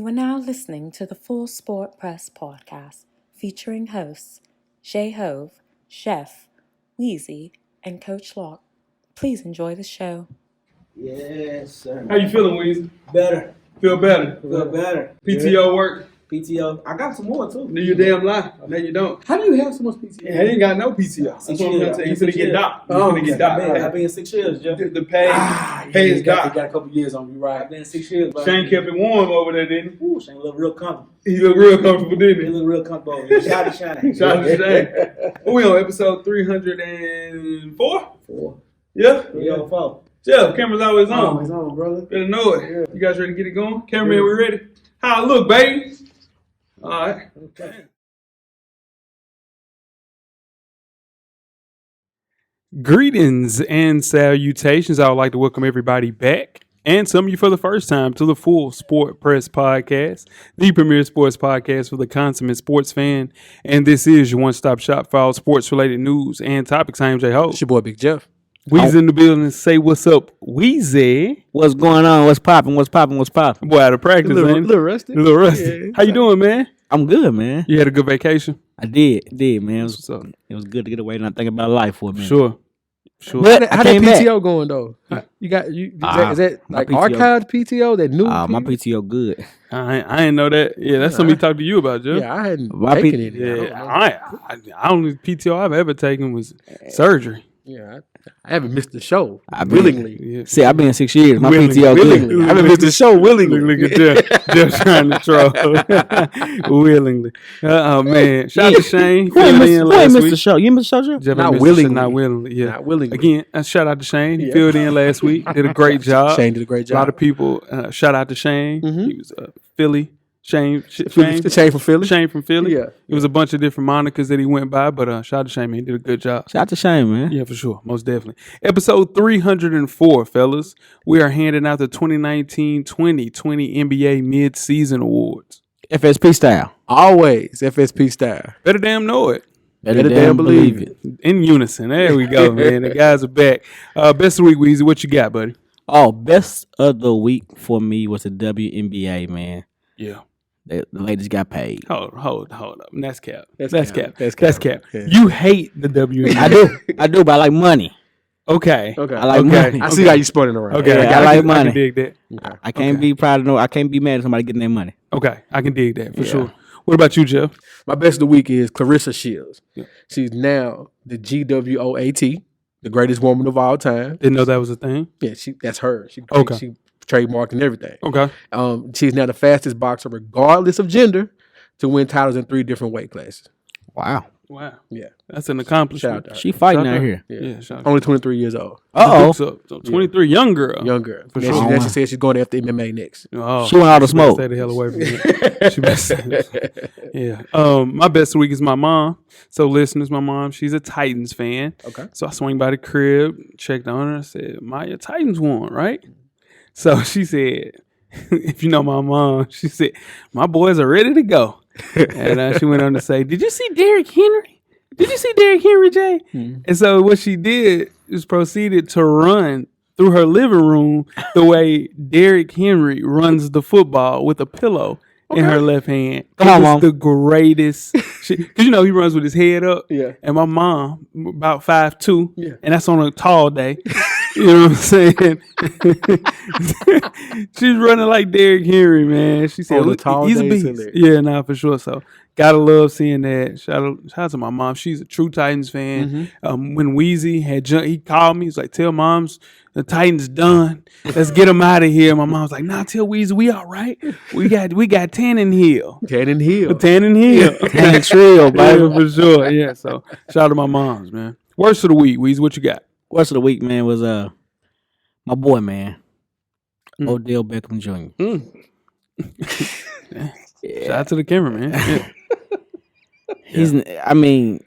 You are now listening to the Full Sport Press podcast, featuring hosts Jay Hove, Chef, Weezy, and Coach Locke. Please enjoy the show. Yes, sir. How you feeling, Weezy? Better. Feel better? Feel better. PTO work? PTO. I got some more, too. No, you damn lie. No, you don't. How do you have so much PTO? Yeah, he ain't got no PTO. That's what I'm going to tell you. He's going to get docked. He's going to get docked. I've been in 6 years, Jeff. The pay is docked. You got a couple years on me, right? I've been in 6 years. Shane kept it warm over there, didn't he? Ooh, Shane looked real comfortable. He looked real comfortable, didn't He he? looked real comfortable. Shout out to Shane. Shout out to Shane. We on episode 304? 4. Yeah? We on 4. Jeff, camera's always on. Always on, brother. Better know it. Yeah. You guys ready to get it going? Cameraman, we ready? How I look, baby? All right. Okay. Greetings and salutations. I would like to welcome everybody back, and some of you for the first time, to the Full Sport Press podcast, the premier sports podcast for the consummate sports fan. And this is your one-stop shop for all sports-related news and topics. I am Jay Ho. It's your boy Big Jeff. Weezy in the building. Say what's up, Weezy. What's going on? What's popping? What's popping? What's popping? Boy, out of practice, A man. little rusty. A little rusty. Yeah. How you doing, man? I'm good, man. You had a good vacation? I did, man. What's up? It was good to get away and not think about life for a minute. Sure. But How that PTO going though? You got is that my like PTO. archived PTO? That new? My PTO good. I ain't know that. Yeah, that's something he talked to you about, Jeff. Yeah, I hadn't My taken P- it. Yeah, I only PTO I've ever taken was surgery. Yeah, I haven't missed the show I been- willingly. Yeah. See, I've been in 6 years. My Willingly. PTO Willingly. good. I haven't missed the show willingly. Look at Jeff. Jeff trying to troll. Willingly. Oh, man. Shout out to Shane. Who ain't Filled missed, in who ain't last missed the week. show? You missed the show, Jeff? Jeff Not ain't missed willingly. it, not willingly. Yeah. Not willingly. Again, shout out to Shane. He Yeah. filled in last week. Did a great job. Shane did a great A lot job. of people. Shout out to Shane. Mhm. He was Philly. Shane Shane from Philly. Shane from Philly. Yeah. It was a bunch of different monikers that he went by, but shout out to Shane, man. He did a good job. Shout out to Shane, man. Yeah, for sure. Most definitely. Episode 304, fellas. We are handing out the 2019-2020 NBA Midseason Awards. FSP style. Always FSP style. Better damn know it. Better damn damn believe believe it. In unison. There we go, man. The guys are back. Best of the week, Weezy. What you got, buddy? Oh, best of the week for me was the WNBA, man. Yeah. The ladies got paid. Hold up. That's cap. That's That's cap. cap. That's That's cap. cap. Yeah. You hate the WNBA. I do, but I like money. Okay. Okay. I like Okay. money. I see how you spinning around. Okay. Yeah, I like I money. can dig that. Okay. I can't be proud of no. I can't be mad at somebody getting their money. Okay. I can dig that for Yeah. sure. What about you, Jeff? My best of the week is Clarissa Shields. Yeah. She's now the GWOAT, the greatest woman of all time. Didn't know that was a thing. Yeah, that's her. She trademarked and everything. Okay. She's now the fastest boxer, regardless of gender, to win titles in 3 different weight classes. Wow. Wow. Yeah. That's an Shout out accomplishment. to her. She fighting Shout out out. here. Yeah, shout out. Only 23 years old. Uh-oh. So 23, young girl. Young girl. For Then sure. she said she's going after MMA next. Oh, She want all the she better smoke. Stay the hell away from me. She better yeah. My best of the week is my mom. So listeners, my mom, she's a Titans fan. Okay. So I swing by the crib, checked on her, and said, Maya, Titans won, right? So she said, if you know my mom, she said, my boys are ready to go. And she went on to say, did you see Derrick Henry? Did you see Derrick Henry, Jay? Mhm. And so what she did is proceeded to run through her living room the way Derrick Henry runs the football with a pillow in her left hand. Come on, It was Mom. the greatest shit. Because, you know, he runs with his head up. Yeah. And my mom, about 5'2", Yeah. and that's on a tall day. You know what I'm saying? She's running like Derrick Henry, man. She said, On a "Look, tall he's a day, beast." hilarious. Yeah, nah, for sure. So, gotta love seeing that. Shout out to my mom. She's a true Titans fan. When Weezy had he called me, he's like, "Tell moms the Titans done. Let's get them out of here." My mom was like, "Nah, tell Weezy we all right. We got Tannin Hill, Tannin Hill. Tannin Hill, And trio, baby. yeah, for sure." Yeah. So, shout out to my moms, man. Worst of the week, Weezy. What you got? Worst of the week, man, was my boy, man, Mm. Odell Beckham Jr. Shout out to the cameraman. Yeah. He's, I mean,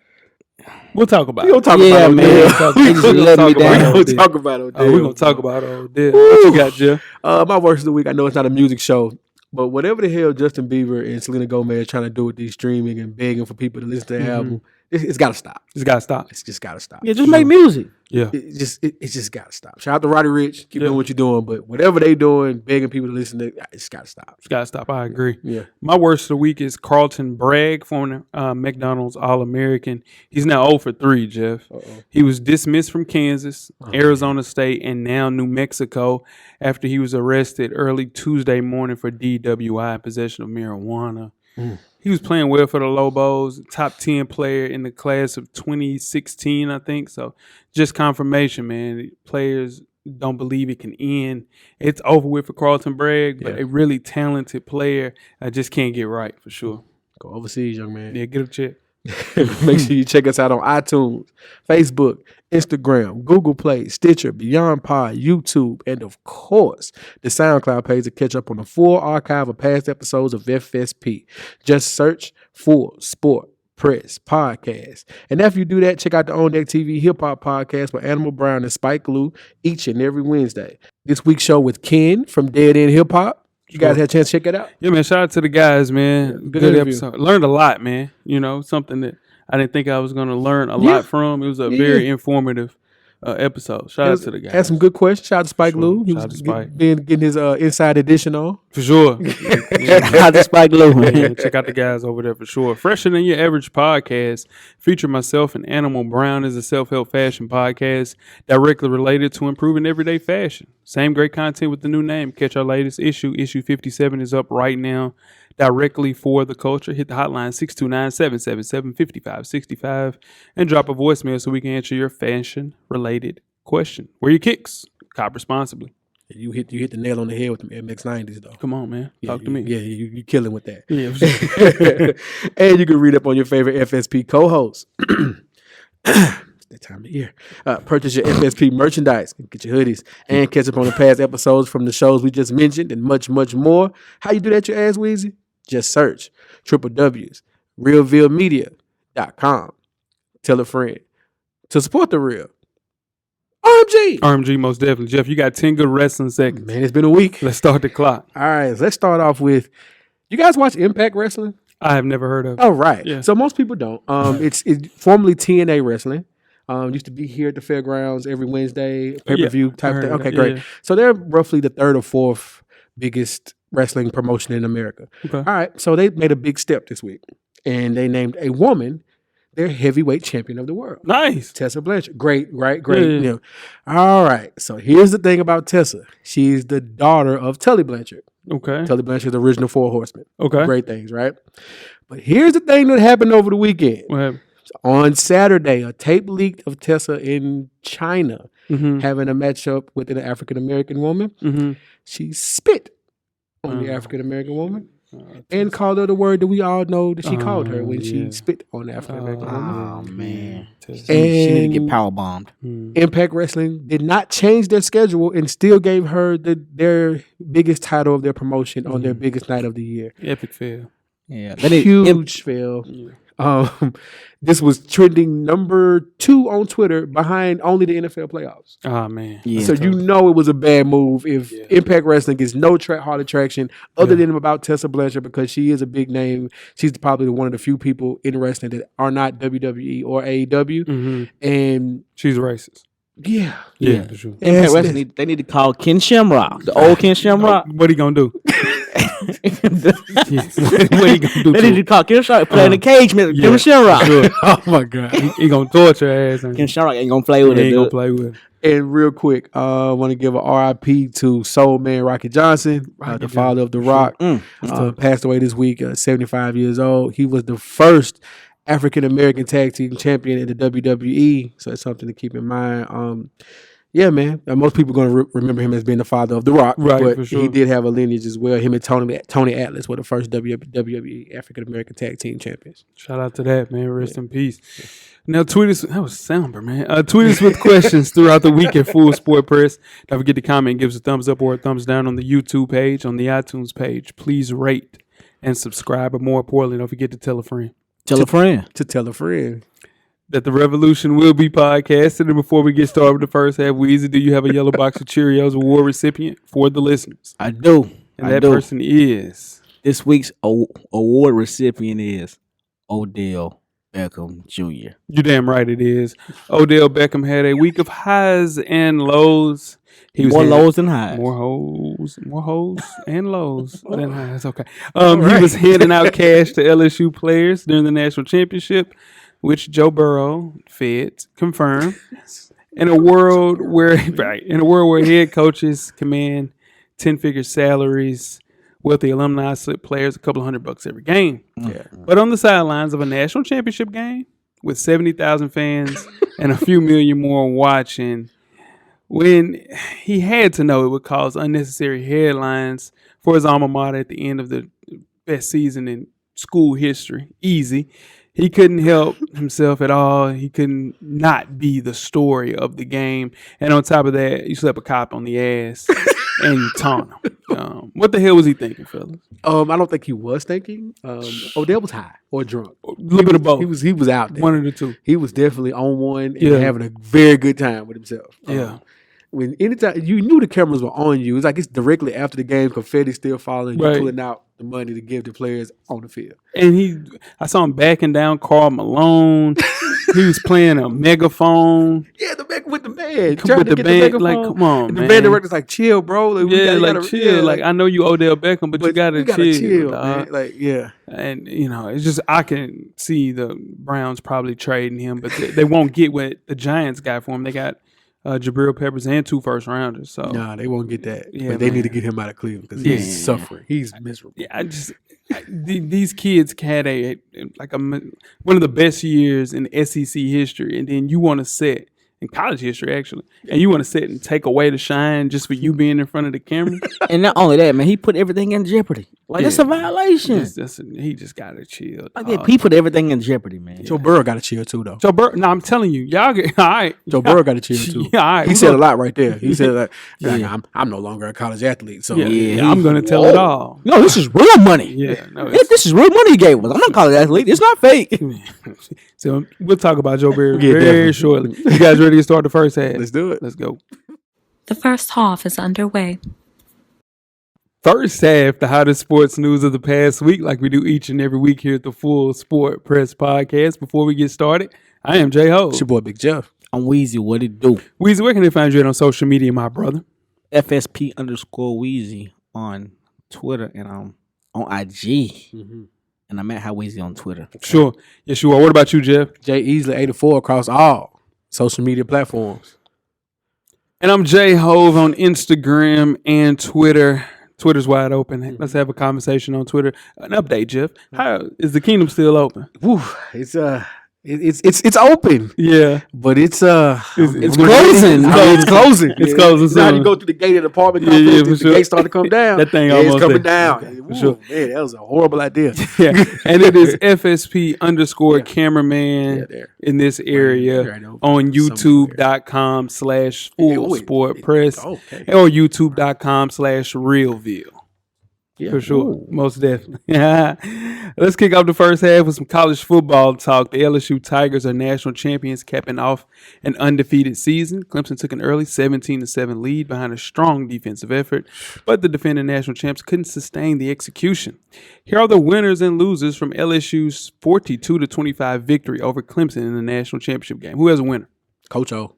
We'll talk about We it. gonna talk Yeah, about man. Odell. They just let me down. We gonna talk about Odell. We're going to talk about Odell. What you got, Jeff? My worst of the week, I know it's not a music show, but whatever the hell Justin Bieber and Selena Gomez trying to do with these streaming and begging for people to listen to their album, It's got to stop. It's got to stop. It's just got to stop. Yeah, just make music. Yeah. It just got to stop. Shout out to Roddy Ricch. Keep Yeah. doing what you're doing, but whatever they doing, begging people to listen to, it's got to stop. It's got to stop. I agree. Yeah. My worst of the week is Carlton Bragg, former McDonald's All-American. He's now 0 for 3, Jeff. Uh-oh. He was dismissed from Kansas, Arizona State, and now New Mexico after he was arrested early Tuesday morning for DWI, possession of marijuana. He was playing well for the Lobos, top 10 player in the class of 2016, I think. So just confirmation, man. Players don't believe it can end. It's over with for Carlton Bragg, but a really talented player. I just can't get right for sure. Go overseas, young man. Yeah, get a check. Make sure you check us out on iTunes, Facebook, Instagram, Google Play, Stitcher, Beyond Pod, YouTube, and of course, the SoundCloud page to catch up on the full archive of past episodes of FSP. Just search Full Sport Press Podcast. And after you do that, check out the On Deck TV Hip Hop Podcast with Animal Brown and Spike Lee each and every Wednesday. This week's show with Ken from Dead End Hip Hop. You guys had a chance to check it out? Yeah, man. Shout out to the guys, man. Good Good interview. episode. Learned a lot, man. You know, something that I didn't think I was going to learn a lot from. It was a very informative episode. Shout out to the guys. Had some good questions. Shout out to Spike Lou. He Shout out was to Spike. getting his inside edition on. For sure. How to Spike Lou. Yeah, check out the guys over there for sure. Fresher Than Your Average podcast feature myself and Animal Brown is a self-help fashion podcast directly related to improving everyday fashion. Same great content with the new name. Catch our latest issue. Issue 57 is up right now directly for the culture. Hit the hotline 629-777-5565 and drop a voicemail so we can answer your fashion-related question. Wear your kicks. Cop responsibly. You hit the nail on the head with the MX90s though. Come on, man. Talk to me. Yeah, you killing with that. Yeah. And you can read up on your favorite FSP co-hosts. That time of year. Purchase your FSP merchandise, get your hoodies, and catch up on the past episodes from the shows we just mentioned and much, much more. How you do that, your ass, Weezy? Just search www.realvillemedia.com. Tell a friend to support the real. RMG, most definitely. Jeff, you got 10 good wrestling seconds. Man, it's been a week. Let's start the clock. All right, let's start off with, you guys watch Impact Wrestling? I have never heard of it. Oh, right. Yeah. So most people don't. It's formerly TNA Wrestling. Used to be here at the fairgrounds every Wednesday, pay-per-view type thing. Okay, great. Yeah. So they're roughly the third or fourth biggest wrestling promotion in America. Okay. All right, so they made a big step this week, and they named a woman their heavyweight champion of the world. Nice. Tessa Blanchard. Great, right? Great. Yeah. You know. All right, so here's the thing about Tessa. She's the daughter of Tully Blanchard. Okay. Tully Blanchard, the original Four Horsemen. Okay. Great things, right? But here's the thing that happened over the weekend. What happened? On Saturday, a tape leaked of Tessa in China having a matchup with an African-American woman. She spit on the African-American woman and called her the word that we all know that she called her when she spit on the African-American woman. Oh, man. And She need to get power bombed. Impact Wrestling did not change their schedule and still gave her their biggest title of their promotion on their biggest night of the year. Epic fail. Yeah. Huge fail. This was trending number 2 on Twitter behind only the NFL playoffs. Oh, man. Yeah. So you know it was a bad move if Impact Wrestling gets no hard attraction other than about Tessa Blanchard because she is a big name. She's probably one of the few people in wrestling that are not WWE or AEW. And She's racist. yeah. Yeah, for sure. Impact Wrestling, they need to call Ken Shamrock, the old Ken Shamrock. What he gonna do? What he gonna do? They need to call Ken Shamrock, play in the cage with Ken Shamrock. Sure. Oh my God. He gonna torture her ass. Ken Shamrock ain't gonna play with He it. ain't gonna Dude. play with it. And real quick, I want to give a RIP to Soul Man Rocky Johnson, the father of The Rock. Passed away this week, 75 years old. He was the first African-American tag team champion in the WWE. So it's something to keep in mind. Yeah, man. Most people are going to remember him as being the father of The Rock. Right, but for sure. he did have a lineage as well. Him and Tony Atlas were the first WWE African-American tag team champions. Shout out to that, man. Rest in peace. Now, tweet us. That was somber, man. Tweet us with questions throughout the week at Full Sport Press. Don't forget to comment, give us a thumbs up or a thumbs down on the YouTube page, on the iTunes page. Please rate and subscribe. But more importantly, don't forget to tell a friend. Tell a friend. To tell a friend. That the revolution will be podcasted. And before we get started with the first half, Weezy, do you have a yellow box of Cheerios award recipient for the listeners? I do. And that person is This week's award recipient is Odell. Beckham Jr. You're damn right it is. Odell Beckham had a week of highs and lows. He was More handing- lows than highs. More hoes and lows than highs. Okay. right. He was handing out cash to LSU players during the national championship, which Joe Burrow, Feds, confirmed. In a world where head coaches command 10-figure salaries, wealthy alumni slip players a couple of $100 every game. Yeah. But on the sidelines of a national championship game with 70,000 fans and a few million more watching, when he had to know it would cause unnecessary headlines for his alma mater at the end of the best season in school history, easy, he couldn't help himself at all. He couldn't not be the story of the game. And on top of that, you slap a cop on the ass and you taunt him. What the hell was he thinking, fellas? I don't think he was thinking. Odell was high or drunk. A little bit of both. He was out there. One of the two. He was definitely on one and Yeah. having a very good time with himself. Yeah. When anytime you knew the cameras were on you, it's like it's directly after the game, confetti still falling, you're Right. pulling out the money to give the players on the field. And I saw him backing down Karl Malone. He was playing a megaphone. Yeah, the back with the band. With Trying to the get band, the like, megaphone. come on, and man. the band director's like, chill, bro. Like, we Yeah, gotta- like chill. Like I know you Odell Beckham, but you gotta chill. man. dog. Like, yeah. And it's just I can see the Browns probably trading him, but they won't get what the Giants got for him. They got Jabril Peppers and 2 first rounders. So Nah, they won't get that. Yeah, but they man. need to get him out of Cleveland because Yeah. he's suffering. He's miserable. yeah, these kids had one of the best years in SEC history, and then you want to set in college history actually, and you want to sit and take away the shine just for you being in front of the camera. And not only that, man, he put everything in jeopardy. Like, that's a violation. He just gotta chill. He put everything in jeopardy, man. Joe Burrow got to chill too, though. Joe Burrow. No, I'm telling you, y'all get all right. Joe Burrow got to chill too. Yeah, all right. He We said gonna- a lot right there. He said I'm no longer a college athlete, so Yeah, I'm gonna tell it all. No, this is real money. Yeah, no, This is real money he gave us. I'm not a college athlete. It's not fake. So we'll talk about Joe Burrow Yeah, very definitely. shortly. You guys ready to start the first half? Let's do it. Let's go. The first half is underway. First half, the hottest sports news of the past week, like we do each and every week here at the Full Sport Press Podcast. Before we get started, I am Jay Ho. It's your boy Big Jeff. I'm Weezy. What it do? Weezy, where can they find you at on social media, my brother? FSP_Weezy on Twitter, and I'm on IG. And I'm at How Weezy on Twitter. Sure. Yes, you are. What about you, Jeff? Jay Easley 84 across all social media platforms. And I'm Jay Hove on Instagram and Twitter. Twitter's wide open. Let's have a conversation on Twitter. An update, Jeff. How is the kingdom still open? Woo, it's open, Yeah. but it's It's closing. It's closing. It's closing You know how soon. you go through the gate of the apartment Yeah, complex, for the sure. gate start to come down. That thing Yeah, almost it's coming there. down. Okay, for Woo, sure. man, that was a horrible idea. Yeah. And it is FSP_cameraman Yeah, there. in this area Right over on somewhere. youtube.com/fullsportpress Okay. or youtube.com/realview. Yeah. For sure. Ooh. Most definitely. Let's kick off the first half with some college football talk. The LSU Tigers are national champions, capping off an undefeated season. Clemson took an early 17-7 lead behind a strong defensive effort, but the defending national champs couldn't sustain the execution. Here are the winners and losers from LSU's 42-25 victory over Clemson in the national championship game. Who has a winner? Coach O.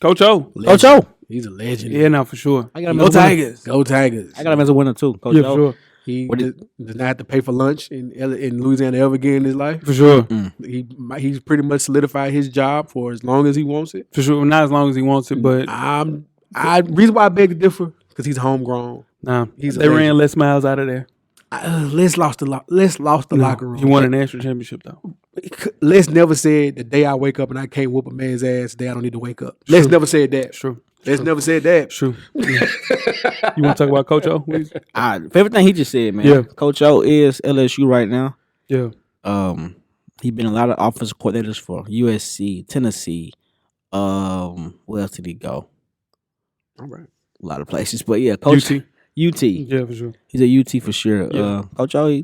Coach O. Legend. Coach O. He's a legend. Yeah, no, for sure. I got him Go as a winner. Tigers. Go Tigers. I got him as a winner, too. Coach Yeah, O. for sure. He What does not have to pay for lunch in Louisiana ever again in his life. For sure. He's pretty much solidified his job for as long as he wants it. For sure. Not as long as he wants it, but Reason why I beg to differ because he's homegrown. nah, He's a they ran legend. Les Miles out of there. Les lost the locker room. He won a national championship, though. Les never said the day I wake up and I can't whoop a man's ass, the day I don't need to wake up. Les never said that. True. Les never said that. True. Yeah. You want to talk about Coach O? Favorite thing he just said, man. Yeah. Coach O is LSU right now. Yeah. He been a lot of offensive coordinators for USC, Tennessee. Where else did he go? All right. A lot of places, but yeah, Coach UT. UT. Yeah, for sure. He's a UT for sure. Yeah. Coach O,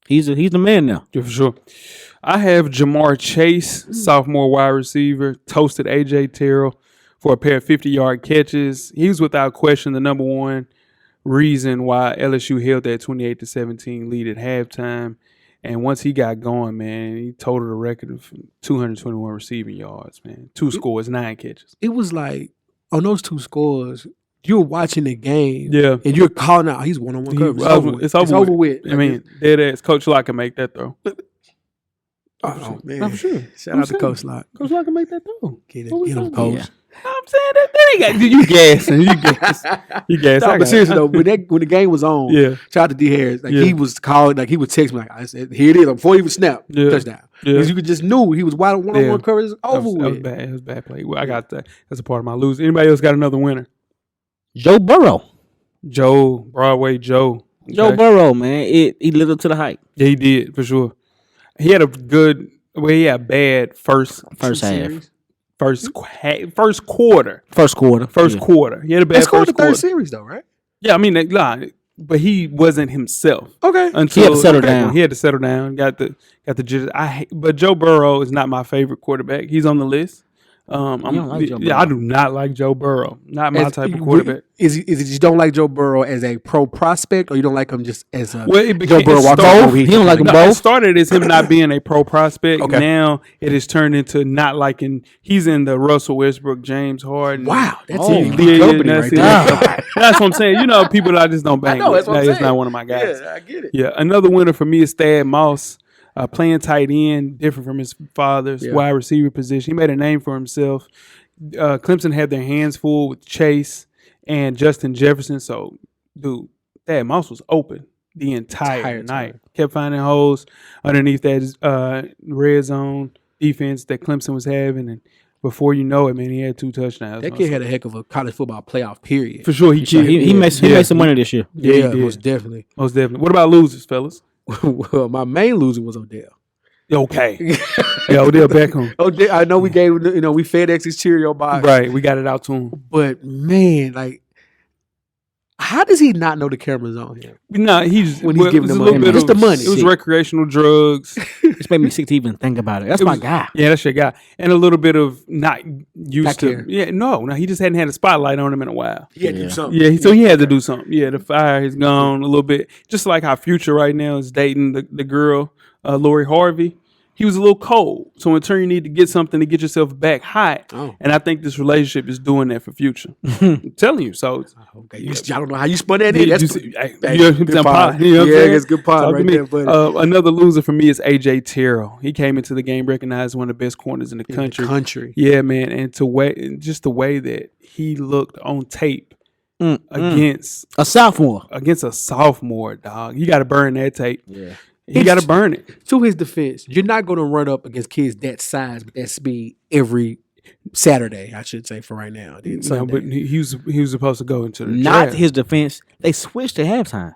he's the man now. Yeah, for sure. I have Jamar Chase, sophomore wide receiver, toasted A.J. Terrell for a pair of 50-yard catches. He was without question the number one reason why LSU held that 28-17 lead at halftime. And once he got going, man, he totaled a record of 221 receiving yards, man. 2 scores, 9 catches. It was like on those 2 scores, you're watching the game, Yeah. and you're calling out. He's one-on-one coverage. It's over with. Like, I mean, dead ass. Coach Locke can make that throw. oh man, No, for sure. Shout out to Coach Locke. Coach Locke can make that throw. Get What we him, talking Coach. Yeah. I'm saying that ain't got you gassing. You gassing. No, but seriously though, when the game was on, Yeah. shout out to D Harris. Like Yeah. he was calling, like he would text me like, I said, here it is, before he even snapped, Yeah. touchdown. Yeah. Because you could just knew he was wide one-on-one Yeah. coverage That was over with. bad. It was bad play. Well, I got that. That's a part of my lose. Anybody else got another winner? Joe Burrow. Broadway Joe. Joe Okay. Burrow, man, he lived up to the hype. Yeah, he did for sure. He had a good. Well, he had bad first First half, Series. first quarter. first quarter, First Yeah. quarter. He had a They bad scored the first third quarter. series though, right? Yeah, I mean, but he wasn't himself Okay. until He had to settle down. He had to settle down. Got the jitters. But Joe Burrow is not my favorite quarterback. He's on the list. don't like Joe Yeah, I Burrow. do not like Joe Burrow. Not my type of Is- quarterback. Is it you don't like Joe Burrow as a pro prospect, or you don't like him just as a Well, Joe Burrow walks over? He don't like him No, both. it started as him not being a pro prospect. Okay. Now it has turned into not liking. He's in the Russell Westbrook, James Harden. Wow, that's Oh, it. Yeah, Company that's right it. there. That's what I'm saying. You know, people I just don't bang. know, with. that's what I'm It's saying. not one of my guys. Yeah, I get it. Yeah, another winner for me is Thad Moss, playing tight end, different from his father's Yeah. wide receiver position. He made a name for himself. Clemson had their hands full with Chase and Justin Jefferson. So, dude, Thad Moss was open the entire night. time. Kept finding holes underneath that red zone defense that Clemson was having. And before you know it, man, he had 2 touchdowns. That kid had a heck of a college football playoff period. For sure, he He made some money this year. Yeah, he did. most definitely. Most definitely. What about losers, fellas? Well, my main loser was Odell. Okay. Yeah, Odell Beckham. Odell, I know we gave we FedEx his Cheerio box, Right, we got it out to him. but man, like, how does he not know the camera's on him? No, he's When he's giving it was them a little money. bit It's of the money. It was Shit. recreational drugs. It's made me sick to even think about it. That's It my was- guy. Yeah, that's your guy. And a little bit of not used Back to. here. Yeah, no, he just hadn't had a spotlight on him in a while. He had to Yeah. do something. Yeah, so he had to do something. Yeah, the fire is gone a little bit. Just like how Future right now is dating the girl, Lori Harvey. He was a little cold. So in turn, you need to get something to get yourself back hot. Oh. And I think this relationship is doing that for Future. I'm telling you. So Okay, I don't know how you spun that in. That's Hey, good good pod. You know what I'm Yeah, saying? it's good pod Talk to right me. there, buddy. Another loser for me is AJ Terrell. He came into the game recognized one of the best corners in the country. Yeah, man, and just the way that he looked on tape against A sophomore. a sophomore, dog. You got to burn that tape. Yeah. You got to burn it. To his defense, you're not going to run up against kids that size with that speed every Saturday, I should say, for right now. Then No, Sunday. but he was supposed to go into the Not draft. his defense. They switched at halftime.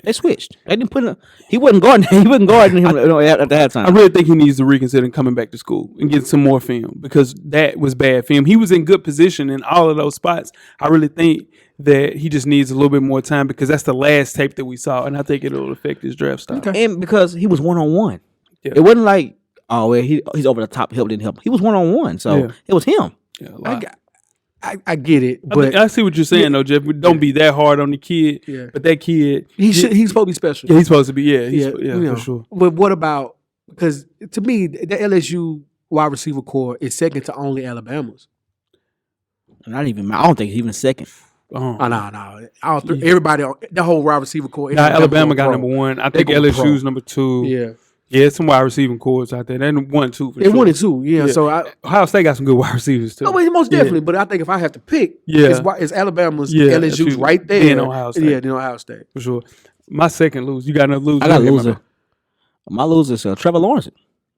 They switched. They didn't put him. He wasn't guarding. He wasn't guarding him at the halftime. I really think he needs to reconsider coming back to school and get some more film because that was bad film. He was in good position in all of those spots. I really think that he just needs a little bit more time because that's the last tape that we saw, and I think it'll affect his draft stock. And because he was 1-on-1. Yeah. It wasn't like, oh, well, he's over the top. Help didn't help. He was 1-on-1, so Yeah. it was him. Yeah, a lot. I get it, but I see what you're saying though, Jeff. Don't be that hard on the kid. Yeah. But that kid, he's supposed to be special. yeah, he's supposed to be. Yeah, you know. for sure. But what about, because to me, the LSU wide receiver core is second to only Alabama's. Not even. I don't think he's even second. Oh, no. Everybody, the whole wide receiver core. Nah, Alabama got pro. number one. I They think going pro. LSU's number two. Yeah. Yeah, some wide receiving cores out there. They 1-2 for They sure. won it too. Yeah. Yeah. So I. Ohio State got some good wide receivers too. No, but most Yeah. definitely. But I think if I have to pick, Yeah. it's Alabama's, Yeah, LSU's LSU, right there. then Ohio State. Yeah, then Ohio State. For sure. My second lose. You got another loser? I got a Okay, my loser. bad. My loser is Trevor Lawrence.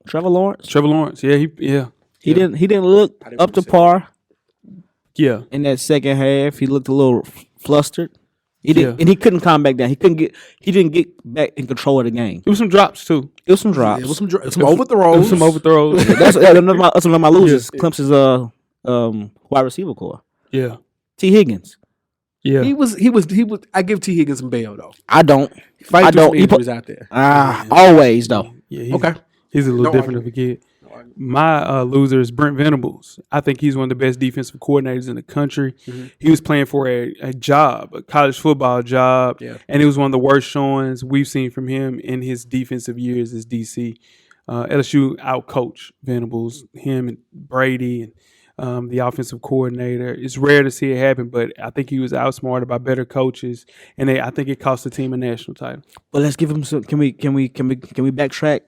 Trevor Lawrence. Trevor Lawrence. Yeah, He didn't look I didn't up to say that. par yeah. in that second half. He looked a little flustered. He didn't, Yeah. and he couldn't calm back down. He didn't get back in control of the game. There was some drops too. It was some drops. It was some There overthrows. was some overthrows. that's one of my losers. Clemson's wide receiver core. Yeah. T. Higgins. Yeah. He was. I give T. Higgins some bail though. I don't. Fight I through don't. some He injuries out there. Always though. Yeah. Okay. He's a little No different of a kid. My loser is Brent Venables. I think he's one of the best defensive coordinators in the country. He was playing for a job, a college football job, and it was one of the worst showings we've seen from him in his defensive years as DC. LSU outcoached Venables, him and Brady and the offensive coordinator. It's rare to see it happen, but I think he was outsmarted by better coaches, and I think it cost the team a national title. But let's give him some. Can we backtrack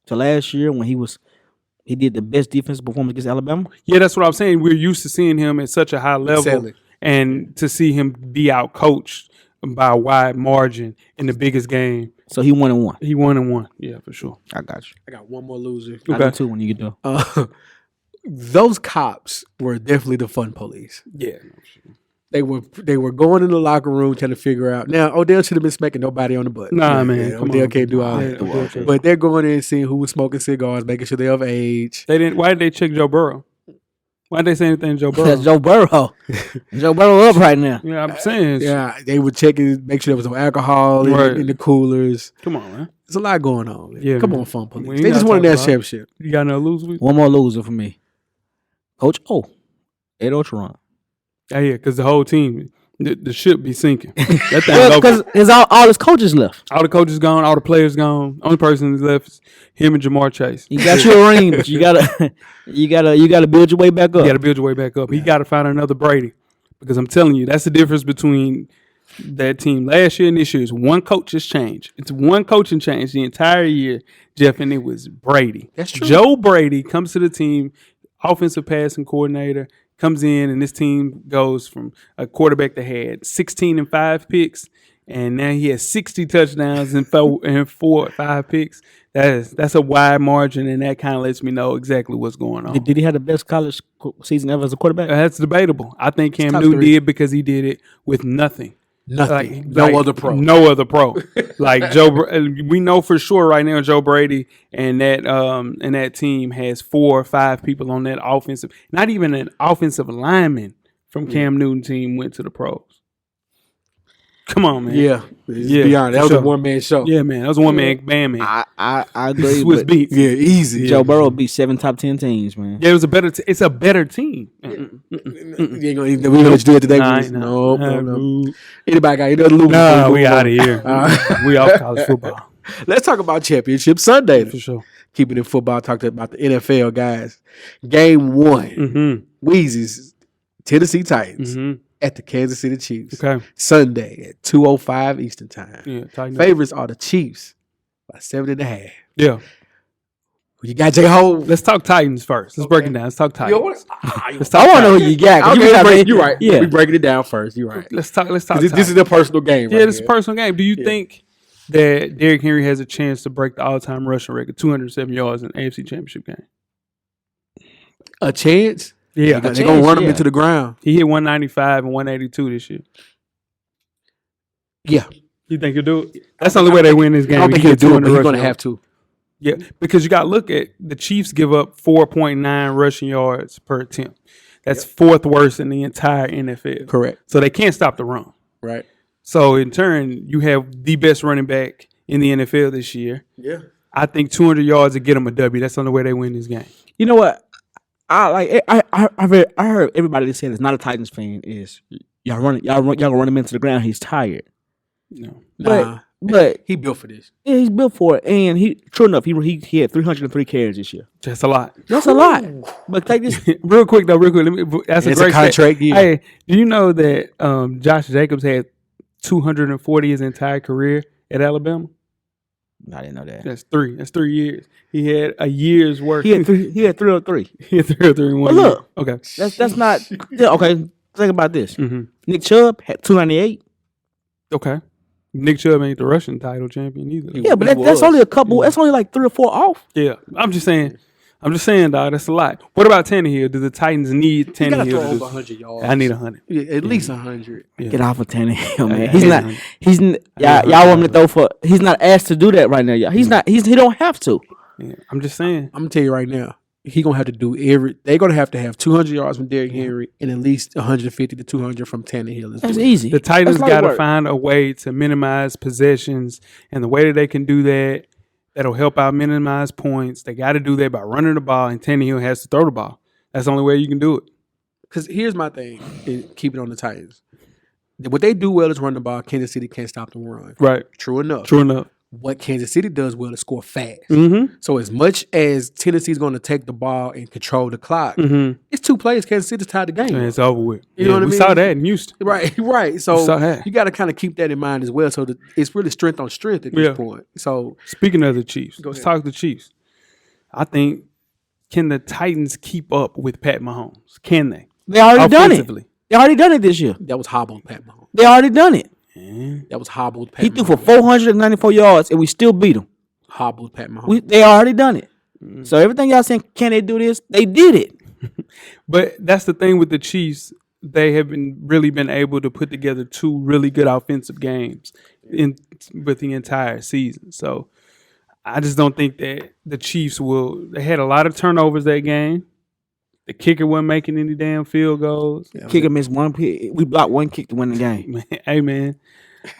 to last year when he did the best defensive performance against Alabama? Yeah, that's what I'm saying. We're used to seeing him at such a high level, and to see him be outcoached by a wide margin in the biggest game. So he 1-1. He 1-1. Yeah, for sure. I got you. I got one more loser. I got two when you get done. Those cops were definitely the fun police. Yeah. They were going in the locker room trying to figure out. Now, Odell should have been smacking nobody on the butt. Nah, man. Odell can't do all that. But they're going in and seeing who was smoking cigars, making sure they're of age. They didn't. Why did they check Joe Burrow? Why did they say anything to Joe Burrow? That's Joe Burrow. Joe Burrow up right now. Yeah, I'm saying. Yeah, they would check it, make sure there was no alcohol in the coolers. Come on, man. There's a lot going on. Man. Yeah, Come man. on, fun police. We They ain't just gotta won a talk national about championship. You got no loser? One more loser for me. Coach O. Ed Orgeron. Yeah, because the whole team, the ship be sinking. That thing Because all his coaches left. all the coaches gone, all the players gone. Only person that's left is him and Jamar Chase. You got your ring, but you gotta build your way back up. You got to build your way back up. He got to find another Brady, because I'm telling you, that's the difference between that team last year and this year. Is one coach has changed. It's one coaching change the entire year, Jeff, and it was Brady. That's true. Joe Brady comes to the team, offensive passing coordinator, comes in, and this team goes from a quarterback that had 16 and 5 picks, and now he has 60 touchdowns and 4 or 5 picks. That's a wide margin, and that kind of lets me know exactly what's going on. Did he have the best college season ever as a quarterback? That's debatable. I think Cam top Newton 3. did because he did it with nothing. Nothing. No other pro. No other pro. Like we know for sure right now Joe Brady and that team has 4 or 5 people on that offensive. Not even an offensive lineman from Cam Newton team went to the pros. Come on, man. Yeah. Beyond. That was a one-man show. Yeah, man. That was a one-man band, man. I agree. Swiss but beats. Yeah, easy. Joe Burrow beat 7 top 10 teams, man. Yeah, it was a better. It's a better team. We ain't gonna let you do it today. No. Anybody got any other losers? Nah, we out of here. We off college football. Let's talk about Championship Sunday. For sure. Keeping it football, talked about the NFL guys. Game 1. Mm-hmm. Weezy's Tennessee Titans Mm-hmm. at the Kansas City Chiefs. Okay. Sunday at 2:05 Eastern Time. Yeah. Tighten up. Favorites are the Chiefs by 7.5. Yeah. You got J-Ho. Let's talk Titans first. Let's break it down. Let's talk Titans. Let's talk I want to know Titans. who you got. Okay, you're right. Yeah. We breaking it down first. You're right. Let's talk. This Titans. is a personal game. Yeah, right this is a here. personal game. Do you think that Derrick Henry has a chance to break the all-time rushing record, 207 yards in the AFC Championship game? A chance? Yeah. They're going to run him into the ground. He hit 195 and 182 this year. Yeah. You think he'll do it? That's the only way they win this game. I don't think He he'll get do it, 200 but he's rushing going to yards. have to. Yeah, because you got to look at the Chiefs give up 4.9 rushing yards per attempt. That's fourth worst in the entire NFL. Correct. So they can't stop the run. Right. So in turn, you have the best running back in the NFL this year. Yeah. I think 200 yards would get them a W. That's the only way they win this game. You know what? I heard everybody that said it's not a Titans fan is y'all gonna run him into the ground. He's tired. No. But He built for this. yeah, he's built for it, and true enough, he had 303 carries this year. That's a lot. That's a lot. But take this. Real quick. That's It's a a great contract year. Hey, do you know that Josh Jacobs had 240 his entire career at Alabama? I didn't know that. That's 3. That's 3 years. He had a year's work. He had 303. He had 303 in 1 But year. look, Okay. that's not yeah, okay. Think about this. Mm-hmm. Nick Chubb had 298. Okay. Nick Chubb ain't the Russian title champion either. Yeah, but that's only a couple. That's only like 3 or 4 off. Yeah. I'm just saying, dog, that's a lot. What about Tannehill? Do the Titans need He got to throw Tannehill? over to 100 do? yards. I need 100. Yeah, at least 100. Yeah. Get off of Tannehill, man. I He's need not. 100. Y'all want him to throw for? He's not asked to do that right now. Y'all. He's not. He don't have to. Yeah. I'm just saying. I'm going to tell you right now. He's going to have to do they're going to have 200 yards from Derrick Henry and at least 150 to 200 from Tannehill. That's easy. The Titans That's light got to work. find a way to minimize possessions, and the way that they can do that that'll help out minimize points. They got to do that by running the ball, and Tannehill has to throw the ball. That's the only way you can do it. Because here's my thing, keep it on the Titans. What they do well is run the ball. Kansas City can't stop them run. Right. True enough. What Kansas City does well is score fast. Mm-hmm. So as much as Tennessee's going to take the ball and control the clock, it's 2 plays. Kansas City's tied the game. And it's over with. You know what I mean? We saw that in Houston. Right. So saw that. you got to kind of keep that in mind as well. So that it's really strength on strength at this point. So speaking of the Chiefs, let's ahead. talk the Chiefs. I think, can the Titans keep up with Pat Mahomes? Can they? They already done it. They already done it this year. that was hobbled Pat Mahomes. They already done it. That was hobbled Pat He Mahomes. threw for 494 yards, and we still beat him. Hobbled Pat Mahomes. They already done it. So everything y'all saying, can they do this? They did it. But that's the thing with the Chiefs. They have been able to put together 2 really good offensive games with the entire season. So I just don't think that the Chiefs will. They had a lot of turnovers that game. The kicker wasn't making any damn field goals. Kicker missed one. We blocked one kick to win the game. Hey man,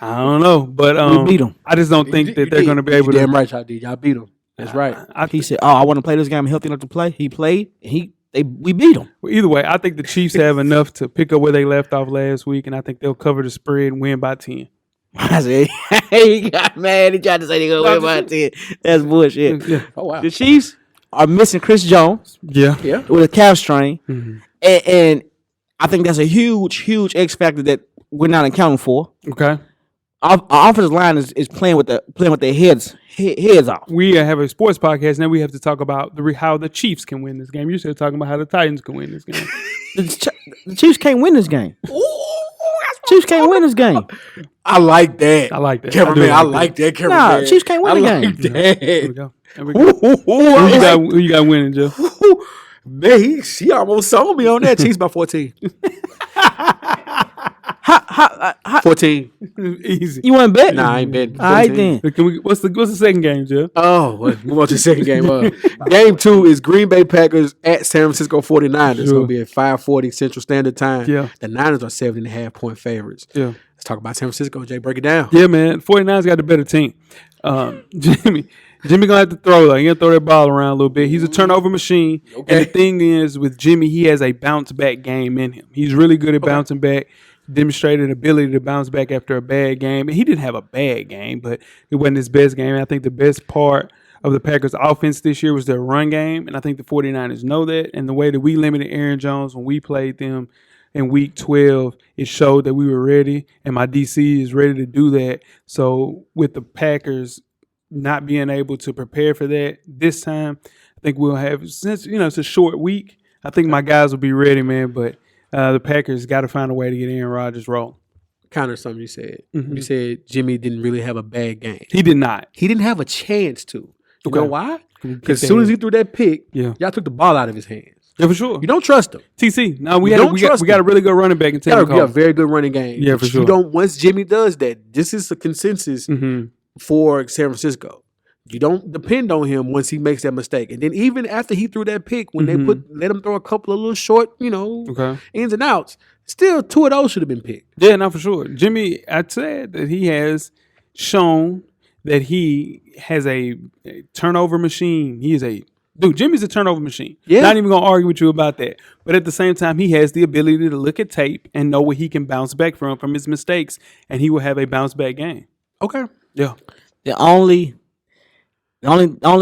I don't know, but We beat 'em. I just don't think that they're going to be able to. Damn right, y'all did. Y'all beat them. That's right. He said, "Oh, I want to play this game. I'm healthy enough to play." He played. We beat him. Well, either way, I think the Chiefs have enough to pick up where they left off last week, and I think they'll cover the spread and win by 10. I said, he got mad. He tried to say they're going to win by 10. That's bullshit. Yeah. Oh, wow. The Chiefs are missing Chris Jones Yeah. with a calf strain. And I think that's a huge X factor that we're not accounting for. Okay. Our offensive line is playing with their heads off. We have a sports podcast, now we have to talk about how the Chiefs can win this game. You're still talking about how the Titans can win this game. The Chiefs can't win this game. Chiefs can't win this game. I like that. I like that. Cameraman, I like that. Cameraman. Chiefs can't win the game. There we go. There we go. Who you got winning, Joe? Man, she almost sold me on that. Chiefs by 14. 14. Easy. You want to bet? Nah, I ain't betting. All right, then. What's the second game, Joe? Oh, well, move on to the second game. Game 2 is Green Bay Packers at San Francisco 49ers. It's going to be at 5:40 Central Standard Time. Yeah. The Niners are 7.5-point favorites. Yeah. Let's talk about San Francisco. Jay, break it down. Yeah, man. 49ers got the better team. Jimmy gonna have to throw though. He gonna throw that ball around a little bit. He's a turnover machine. Okay. And the thing is, with Jimmy, he has a bounce back game in him. He's really good at bouncing back. Demonstrated ability to bounce back after a bad game. And he didn't have a bad game, but it wasn't his best game. I think the best part of the Packers' offense this year was their run game, and I think the 49ers know that. And the way that we limited Aaron Jones when we played them in Week 12, it showed that we were ready, and my DC is ready to do that. So with the Packers not being able to prepare for that this time, I think we'll have, since it's a short week, I think my guys will be ready, man. But the Packers got to find a way to get Aaron Rodgers rolling. Counter something you said. You said Jimmy didn't really have a bad game. He did not. He didn't have a chance to. You know why? Get Because as soon as he threw that pick, Yeah. y'all took the ball out of his hands. Yeah, for sure. You don't trust him. TC. No, we You got don't trust we got a really good running back in You got Taylor a very good running game. Yeah, But for you sure. don't. Once Jimmy does that, this is a consensus Mm-hmm. for San Francisco. You don't depend on him once he makes that mistake. And then even after he threw that pick, when they let him throw a couple of little short, Okay. ins and outs, still 2 of those should have been picked. Yeah, no, for sure. Jimmy, I'd said that he has shown that he has a turnover machine. Jimmy's a turnover machine. Yeah. Not even going to argue with you about that. But at the same time, he has the ability to look at tape and know what he can bounce back from his mistakes, and he will have a bounce back game. Okay. Yeah. The only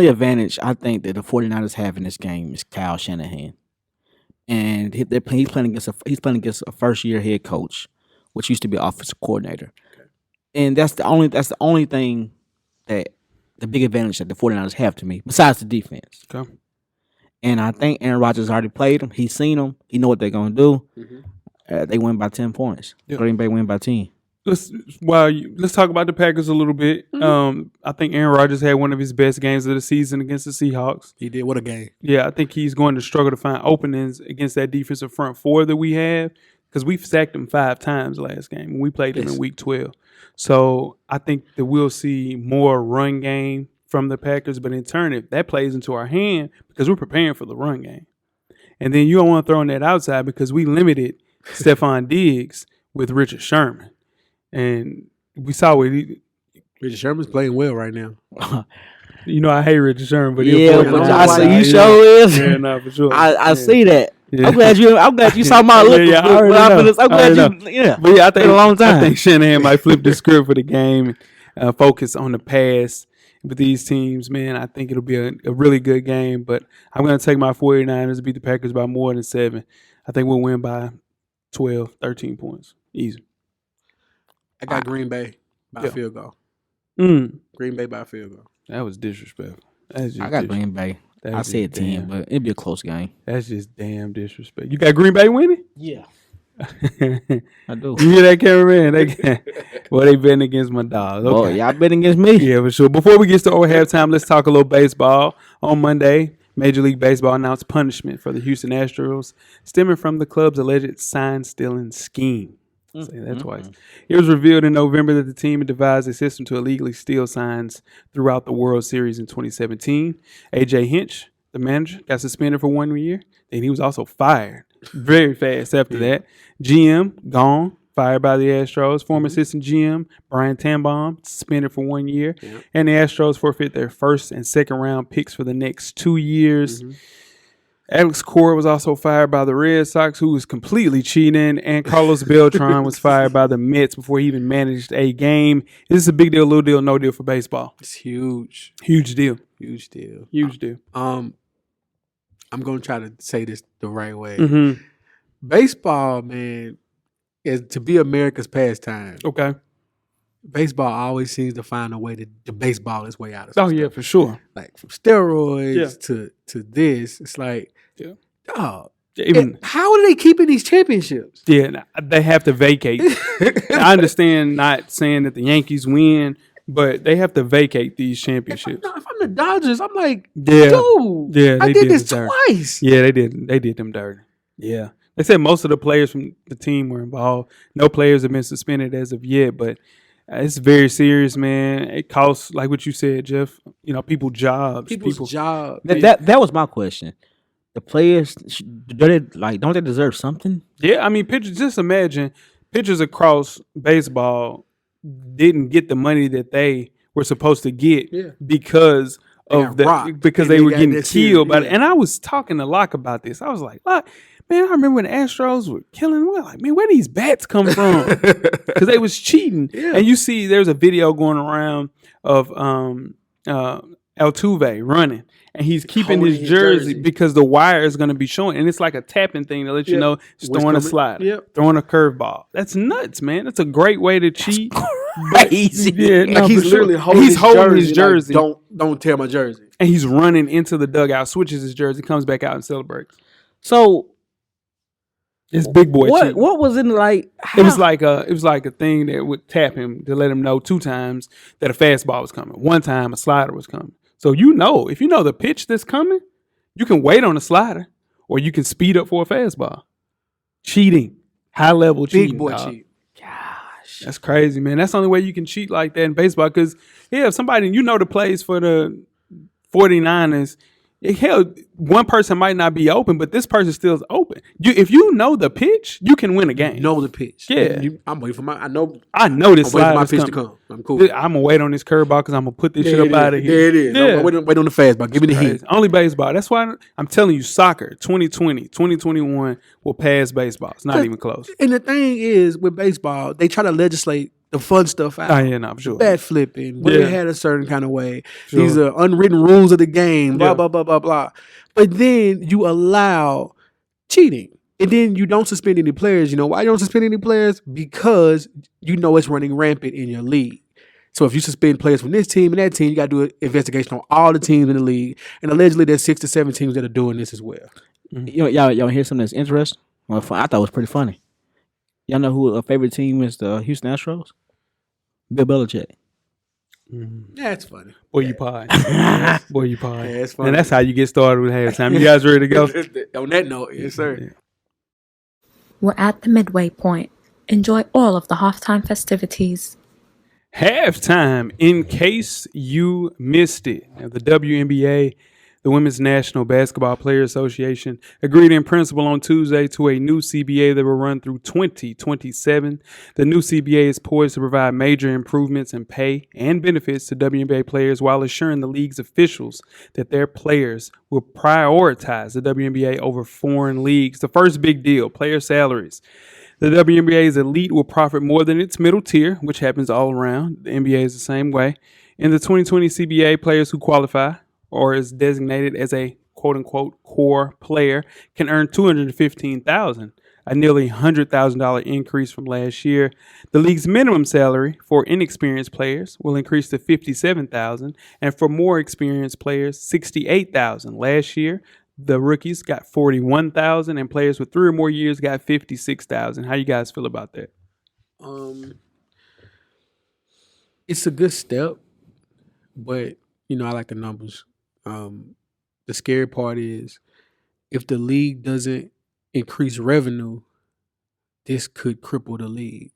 advantage I think that the 49ers have in this game is Kyle Shanahan. And he's playing against a first year head coach, which used to be offensive coordinator. Okay. And that's the only thing that the big advantage that the 49ers have to me, besides the defense. Okay. And I think Aaron Rodgers already played them. He's seen them. He know what they're going to do. They win by 10 points. Yeah. Green Bay win by 10. Let's talk about the Packers a little bit. I think Aaron Rodgers had one of his best games of the season against the Seahawks. He did. What a game. Yeah, I think he's going to struggle to find openings against that defensive front four that we have, because we've sacked him 5 times last game when we played him in Week 12. So I think that we'll see more run game from the Packers, but in turn, if that plays into our hand, because we're preparing for the run game. And then you don't want to throw in that outside because we limited Stephon Diggs with Richard Sherman. And we saw what Richard Sherman's playing well right now. You know I hate Richard Sherman, but Yeah, but but I see you sure is. Yeah, no, for sure. I see that. Yeah. I'm glad you saw my look. Yeah, I already know. I'm glad I you. Yeah, But yeah, I think been a long time. I think Shanahan might flip the script for the game, focus on the pass with these teams. Man, I think it'll be a really good game. But I'm going to take my 49ers to beat the Packers by more than 7. I think we'll win by 12, 13 points. Easy. I got Green Bay by a field goal. Green Bay by a field goal. That was disrespectful. That's just I got Green Bay. I said 10, but it'd be a close game. That's just damn disrespect. You got Green Bay winning? Yeah, I do. You hear that, cameraman? They betting against my dogs. Okay. Oh, y'all betting against me? Yeah, for sure. Before we get to halftime, let's talk a little baseball. On Monday, Major League Baseball announced punishment for the Houston Astros stemming from the club's alleged sign-stealing scheme. Say that twice. It was revealed in November that the team had devised a system to illegally steal signs throughout the World Series in 2017. A.J. Hinch, the manager, got suspended for 1 year. Then he was also fired very fast after that. GM, gone, fired by the Astros. Former assistant GM, Brian Tambaum, suspended for 1 year. Yep. And the Astros forfeit their first and second round picks for the next 2 years. Alex Cora was also fired by the Red Sox, who was completely cheating, and Carlos Beltran was fired by the Mets before he even managed a game. This is a big deal, little deal, no deal for baseball. It's huge. Huge deal. Huge deal. Huge deal. I'm going to try to say this the right way. Baseball, man, is to be America's pastime. Okay. Baseball always seems to find a way to baseball its way out of Oh, stuff. yeah, for sure. Like from steroids to this. It's like, dog, how are they keeping these championships? Yeah, they have to vacate. I understand not saying that the Yankees win, but they have to vacate these championships. If I'm the Dodgers, I'm like, dude, I did this twice. Yeah, they did them dirty. Yeah. They said most of the players from the team were involved. No players have been suspended as of yet, but it's very serious, man. It costs, like what you said, Jeff, people jobs. People's jobs. That was my question. The players, don't they deserve something? Yeah, I mean, pitchers, just imagine pitchers across baseball didn't get the money that they were supposed to get because they were getting killed by it. And I was talking to Locke about this. I was like, Locke, man, I remember when the Astros were killing. We're like, man, where these bats come from? Because they was cheating. Yeah. And you see, there's a video going around of Altuve running, and he's keeping his jersey because the wire is going to be showing, and it's like a tapping thing to let you know he's throwing a slider, throwing a curveball. That's nuts, man. That's a great way to cheat. Crazy. Yeah, no, he's literally holding his jersey. Like, don't tear my jersey. And he's running into the dugout, switches his jersey, comes back out and celebrates. So it's big boy cheating. What was it like? It was like a thing that would tap him to let him know 2 times that a fastball was coming. 1 time a slider was coming. So if you know the pitch that's coming, you can wait on a slider or you can speed up for a fastball. Cheating. High level cheating. Big boy cheat. Gosh. That's crazy, man. That's the only way you can cheat like that in baseball. Because, if somebody that plays for the 49ers, hell, one person might not be open, but this person still is open. If you know the pitch, you can win a game. Know the pitch. Yeah. I'm waiting for I know this slide my pitch coming. to come. I'm cool. I'm going to wait on this curveball because I'm going to put this shit up out of here. There it is. Yeah. Wait on the fastball. Give me the heat. Only baseball. That's why I'm telling you, soccer 2020, 2021 will pass baseball. It's not even close. And the thing is, with baseball, they try to legislate the fun stuff out. Oh, yeah, no, for sure. Bat flipping, where they had a certain kind of way. Sure. These are unwritten rules of the game, blah, blah, blah, blah, blah. But then you allow cheating. And then you don't suspend any players. You know why you don't suspend any players? Because it's running rampant in your league. So if you suspend players from this team and that team, you got to do an investigation on all the teams in the league. And allegedly there's 6 to 7 teams that are doing this as well. Mm-hmm. Y'all hear something that's interesting? Well, I thought it was pretty funny. Y'all know who a favorite team is? The Houston Astros? Bill Belichick. That's funny. Boy, you pie. Boy, you pie. Yeah, it's funny. And that's how you get started with halftime. You guys ready to go? On that note, yes, sir. We're at the midway point. Enjoy all of the halftime festivities. Halftime, in case you missed it. Now, the WNBA The Women's National Basketball Players Association agreed in principle on Tuesday to a new CBA that will run through 2027. The new CBA is poised to provide major improvements in pay and benefits to WNBA players while assuring the league's officials that their players will prioritize the WNBA over foreign leagues. The first big deal, player salaries. The WNBA's elite will profit more than its middle tier, which happens all around. The NBA is the same way. In the 2020 CBA, players who qualify or is designated as a quote-unquote core player can earn $215,000, a nearly $100,000 increase from last year. The league's minimum salary for inexperienced players will increase to $57,000, and for more experienced players, $68,000. Last year, the rookies got $41,000, and players with 3 or more years got $56,000. How you guys feel about that? It's a good step, but I like the numbers. The scary part is if the league doesn't increase revenue, this could cripple the league.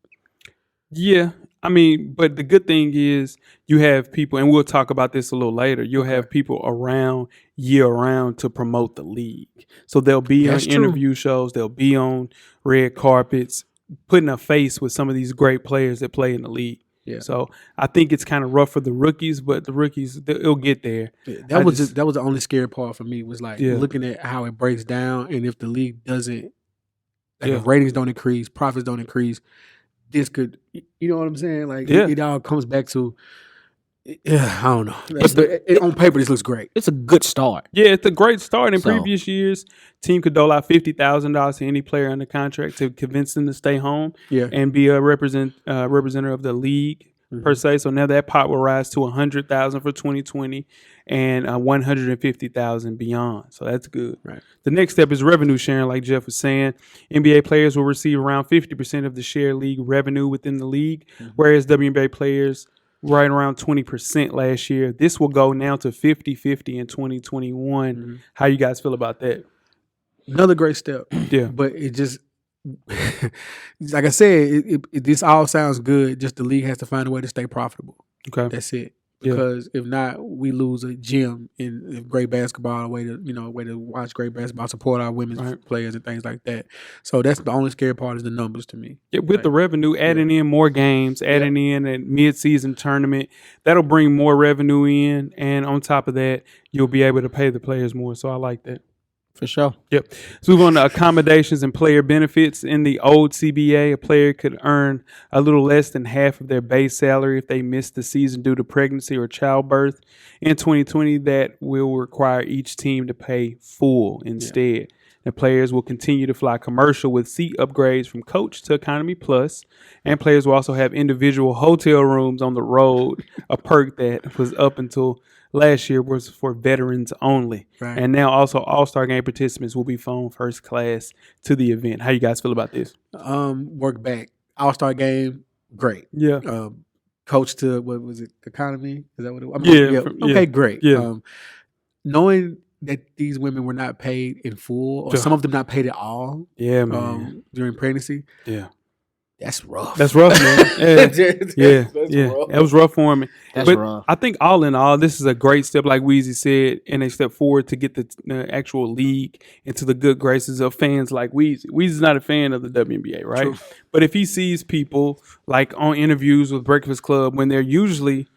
Yeah, but the good thing is you have people, and we'll talk about this a little later, you'll have people around year-round to promote the league. So they'll be on interview shows, they'll be on red carpets, putting a face with some of these great players that play in the league. Yeah. So I think it's kind of rough for the rookies, but the rookies, it'll get there. Yeah, that was the only scary part for me was looking at how it breaks down, and if the league doesn't, if ratings don't increase, profits don't increase, this could, you know what I'm saying? It all comes back to, I don't know. On paper, this looks great. It's a good start. Yeah, it's a great start. In previous years, team could dole out $50,000 to any player under contract to convince them to stay home and be a representative of the league per se. So now that pot will rise to $100,000 for 2020 and $150,000 beyond. So that's good. Right. The next step is revenue sharing, like Jeff was saying. NBA players will receive around 50% of the share league revenue within the league, whereas WNBA players right around 20% last year. This will go now to 50-50 in 2021. How you guys feel about that? Another great step. Yeah. But it just, like I said, this all sounds good. Just the league has to find a way to stay profitable. Okay. That's it. Because if not, we lose a gem in great basketball, a way to watch great basketball, support our women's players and things like that. So that's the only scary part is the numbers to me. Yeah, with the revenue, adding in more games, adding in a mid-season tournament, that'll bring more revenue in. And on top of that, you'll be able to pay the players more. So I like that. For sure. Yep. So move on to accommodations and player benefits. In the old CBA, a player could earn a little less than half of their base salary if they missed the season due to pregnancy or childbirth. In 2020, that will require each team to pay full instead. Yeah. The players will continue to fly commercial with seat upgrades from Coach to Economy Plus, and players will also have individual hotel rooms on the road, a perk that was up until last year was for veterans only. Right. And now also All-Star Game participants will be flown first class to the event. How you guys feel about this? Work back. All-Star Game, great. Yeah. Coach to, what was it, Economy? Is that what it was? Okay, great. Yeah. Knowing that these women were not paid in full, or some of them not paid at all during pregnancy. Yeah. That's rough. That's rough, man. That's rough. That was rough for me. That's rough. I think all in all, this is a great step, like Weezy said, and a step forward to get the actual league into the good graces of fans like Weezy. Weezy's not a fan of the WNBA, right? True. But if he sees people like on interviews with Breakfast Club when they're usually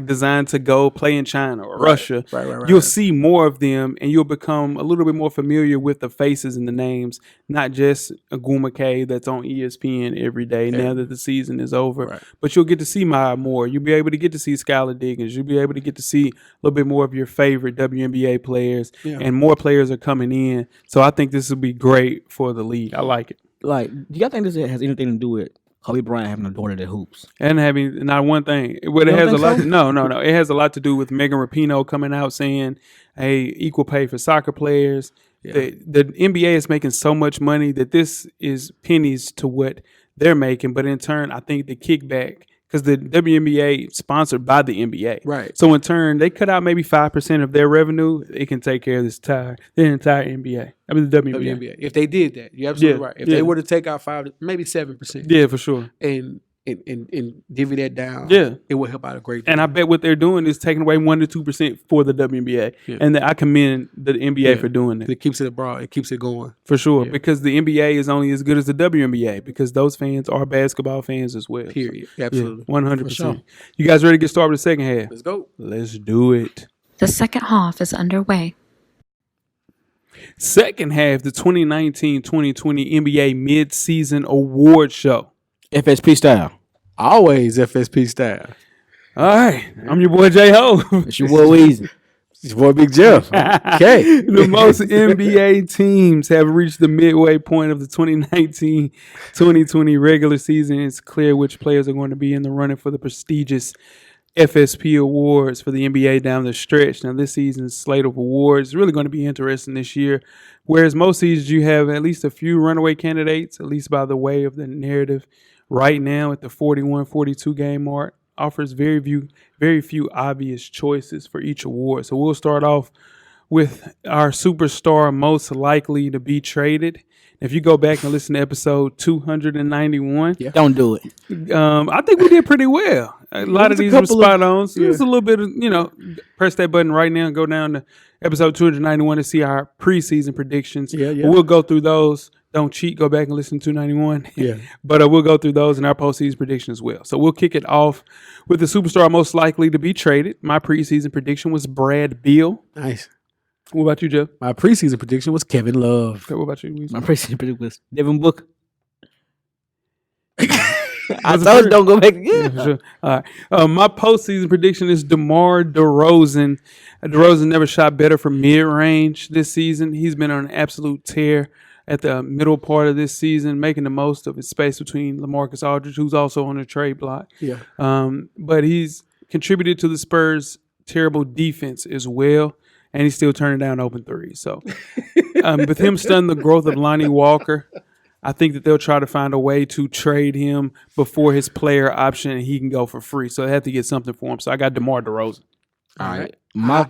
designed to go play in China or Russia, you'll see more of them, and you'll become a little bit more familiar with the faces and the names, not just Aguma K that's on ESPN every day now that the season is over, but you'll get to see Maya Moore. You'll be able to get to see Skylar Diggins. You'll be able to get to see a little bit more of your favorite WNBA players, and more players are coming in. So I think this will be great for the league. I like it. Do y'all think this has anything to do with Kobe Bryant having a daughter that hoops? And having not one thing. But it has a lot. No. It has a lot to do with Megan Rapinoe coming out saying, "Hey, equal pay for soccer players." Yeah. The NBA is making so much money that this is pennies to what they're making. But in turn, I think the kickback, because the WNBA is sponsored by the NBA, right? So in turn, they cut out maybe 5% of their revenue. It can take care of the entire NBA. The WNBA. If they did that, you're absolutely right. If they were to take out 5, maybe 7%, yeah, for sure. And and divvy that down, Yeah. it will help out a great deal. And I bet what they're doing is taking away 1 to 2% for the WNBA. Yeah. And I commend the NBA for doing that. It keeps it abroad. It keeps it going. For sure. Yeah. Because the NBA is only as good as the WNBA because those fans are basketball fans as well. Period. So, Absolutely. 100%. For sure. You guys ready to get started with the second half? Let's go. Let's do it. The second half is underway. Second half, the 2019-2020 NBA Midseason Awards Show. FSP style. Always FSP style. All right. I'm your boy, J-Ho. It's your boy Weezy. It's your boy Big Jeff. Okay. The most NBA teams have reached the midway point of the 2019-2020 regular season. It's clear which players are going to be in the running for the prestigious FSP Awards for the NBA down the stretch. Now, this season's slate of awards is really going to be interesting this year. Whereas most seasons you have at least a few runaway candidates, at least by the way of the narrative. Right now at the 41-42 game mark, offers very few obvious choices for each award. So we'll start off with our superstar most likely to be traded. If you go back and listen to episode 291, Don't do it. I think we did pretty well. A lot of these were spot on. So it's a little bit of, press that button right now and go down to episode 291 to see our preseason predictions. Yeah. We'll go through those. Don't cheat. Go back and listen to 291. Yeah. But we'll go through those in our postseason prediction as well. So we'll kick it off with the superstar most likely to be traded. My preseason prediction was Brad Beal. Nice. What about you, Jeff? My preseason prediction was Kevin Love. Okay, what about you, Weezy? My preseason prediction was Devin Booker. I Was it told you first? don't go back. Yeah, for sure. All right. My postseason prediction is DeMar DeRozan. DeRozan never shot better from mid-range this season. He's been on an absolute tear at the middle part of this season, making the most of his space between LaMarcus Aldridge, who's also on the trade block. Yeah. But he's contributed to the Spurs' terrible defense as well, and he's still turning down open threes. So with him stunning the growth of Lonnie Walker, I think that they'll try to find a way to trade him before his player option and he can go for free. So they have to get something for him. So I got DeMar DeRozan. All right. My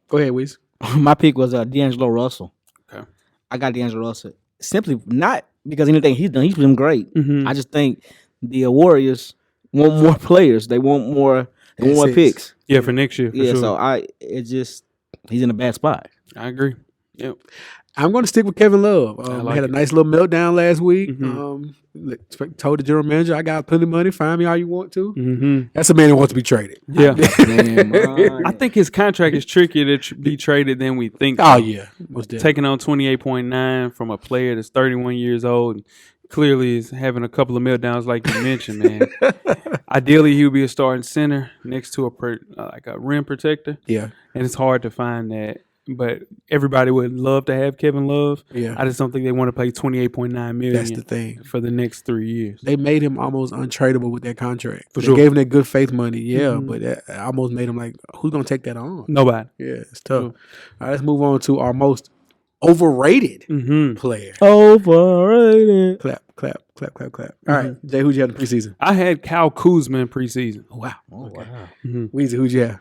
Go ahead, Wiz. my pick was D'Angelo Russell. Okay. I got D'Angelo Russell simply not because anything he's done. He's been great. Mhm. I just think the Warriors want more players. They want more. They want more Assets. picks. Yeah, for next year. For Yeah. sure. So he's in a bad spot. I agree. Yep. I'm going to stick with Kevin Love. like I had a it. nice little meltdown last week. Mhm. Told the general manager, I got plenty of money. Find me all you want to. Mm-hmm. That's a man who wants to be traded. Yeah. Man, I think his contract is trickier to be traded than we think. Oh, yeah. Most definitely. Taking on 28.9 from a player that's 31 years old and clearly is having a couple of meltdowns like you mentioned, man. Ideally, he would be a starting center next to a rim protector, Yeah. and it's hard to find that. But everybody would love to have Kevin Love. Yeah. I just don't think they want to pay $28.9 million That's the thing. for the next 3 years. They made him almost untradeable with that contract. For They sure. gave him that good faith money, yeah, Mhm. but that almost made him like, who's going to take that on? Nobody. Yeah, it's tough. Sure. All right, let's move on to our most overrated Mm-hmm. player. overrated. Clap, clap, clap, clap, clap. All right, Jay, who'd you have in preseason? I had Kyle Kuzma in preseason. Oh, wow. Oh, wow. Weezy, who'd you have?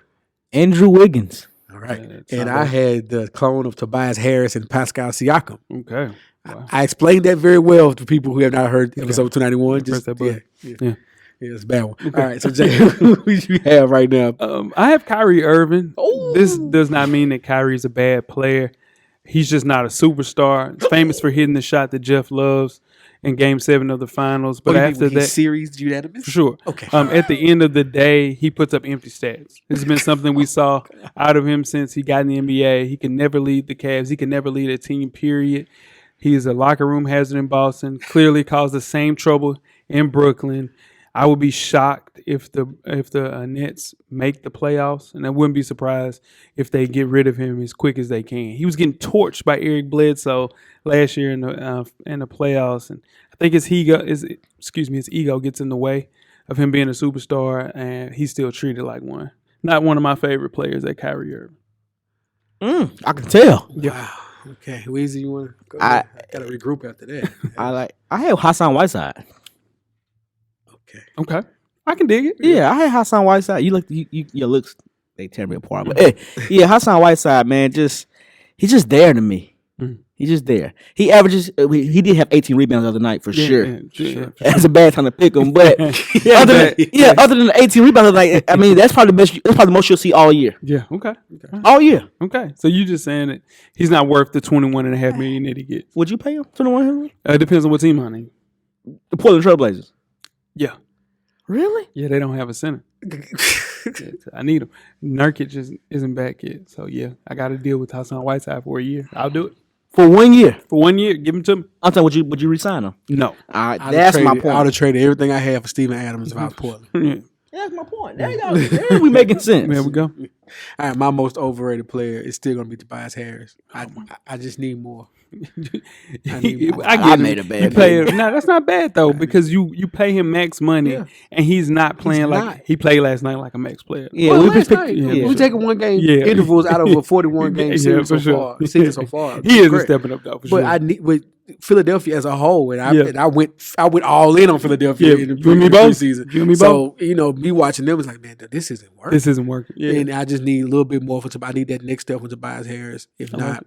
Andrew Wiggins. All right. Yeah, that's And not I bad. had the clone of Tobias Harris and Pascal Siakam. Okay. Wow. I explained that very well to people who have not heard episode 291. Press that button. Yeah, Yeah. it's a bad one. All right, so Jay, who do you have right now? I have Kyrie Irving. Oh. This does not mean that Kyrie's a bad player. He's just not a superstar. He's famous for hitting the shot that Jeff loves in Game 7 of the Finals. But after that, series unanimous? for sure. Okay. At the end of the day, he puts up empty stats. This has been something we saw out of him since he got in the NBA. He can never lead the Cavs. He can never lead a team, period. He is a locker room hazard in Boston. Clearly caused the same trouble in Brooklyn. I would be shocked if the Nets make the playoffs, and I wouldn't be surprised if they get rid of him as quick as they can. He was getting torched by Eric Bledsoe last year in the playoffs, and I think his ego gets in the way of him being a superstar, and he's still treated like one. Not one of my favorite players at Kyrie Irving. I can tell. Wow. Okay, Weezy, you want to go? I got to regroup after that. I have Hassan Whiteside. Okay. Okay, I can dig it. Yeah, I had Hassan Whiteside. Your looks they tear me apart. But hey, yeah, Hassan Whiteside, man, he's just there to me. Mhm. He's just there. He averages. He did have 18 rebounds the other night for sure. Sure. That's a bad time to pick him, but other than the 18 rebounds, like I mean, that's probably the best. That's probably the most you'll see all year. Yeah. Okay. All year. Okay. So you just saying that he's not worth the $21.5 million that he gets? Would you pay him 21? It depends on what team on him. The Portland Trailblazers. Yeah. Really? Yeah, they don't have a center. I need him. Nurkic just isn't back yet. So, yeah, I got to deal with Hassan Whiteside for a year. I'll do it. For 1 year? For 1 year. Give him to me. I'm saying, would you resign him? No. All right, that's my point. I would have traded everything I had for Steven Adams if I was Portland. Yeah. That's my point. There you go. There we making sense. There we go. All right, my most overrated player is still going to be Tobias Harris. I just need more. I get made a bad pick. No, that's not bad though, because you pay him max money and he's not playing he played last night like a max player. Yeah, well, we last picked. night, yeah. we taking 1 game intervals out of a 41 game season so far. He isn't stepping up though. For but sure. I need with Philadelphia as a whole, and I went all in on Philadelphia in the preseason. You and me so me watching them was like, man, this isn't working. This isn't working. Yeah. And I just need a little bit more I need that next step with Tobias Harris. If not,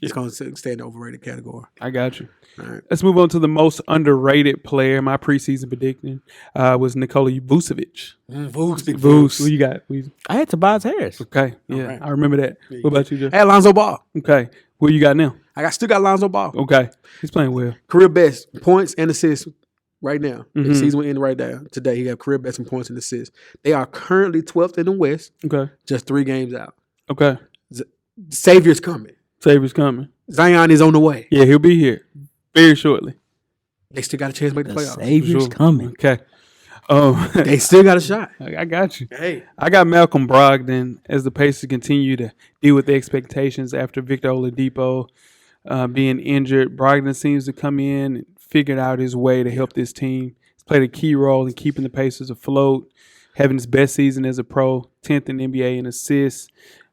it's going to stay in the overrated category. I got you. All right. Let's move on to the most underrated player. My preseason prediction was Nikola Vucevic. Vuce. What you got? I had Tobias Harris. Okay. Yeah, right. I remember that. What about you, Jeff? Hey, Lonzo Ball. Okay. What you got now? Still got Lonzo Ball. Okay. He's playing well. Career best points and assists right now. Mm-hmm. The season will end right now. Today, he have career best in points and assists. They are currently 12th in the West. Okay. Just 3 games out. Okay. Savior's coming. Savior's coming. Zion is on the way. Yeah, he'll be here very shortly. They still got a chance to make the playoffs. Savior's coming. Okay. They still got a shot. I got you. Hey. I got Malcolm Brogdon as the Pacers continue to deal with the expectations after Victor Oladipo being injured. Brogdon seems to come in and figured out his way to help this team. He's played a key role in keeping the Pacers afloat, having his best season as a pro, 10th in the NBA in assists,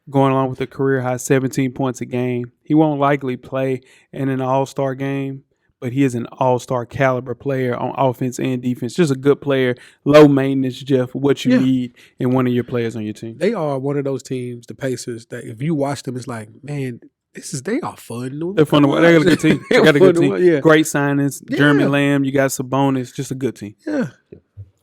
going along with a career-high 17 points a game. He won't likely play in an all-star game, but he is an all-star caliber player on offense and defense. Just a good player, low maintenance, Jeff, what you need in one of your players on your team. They are one of those teams, the Pacers, that if you watch them, it's like, man, they are fun. They're fun to watch. They got a good team. They got a good team. Yeah. Great signings. Jeremy Lamb, you got Sabonis. Just a good team. Yeah.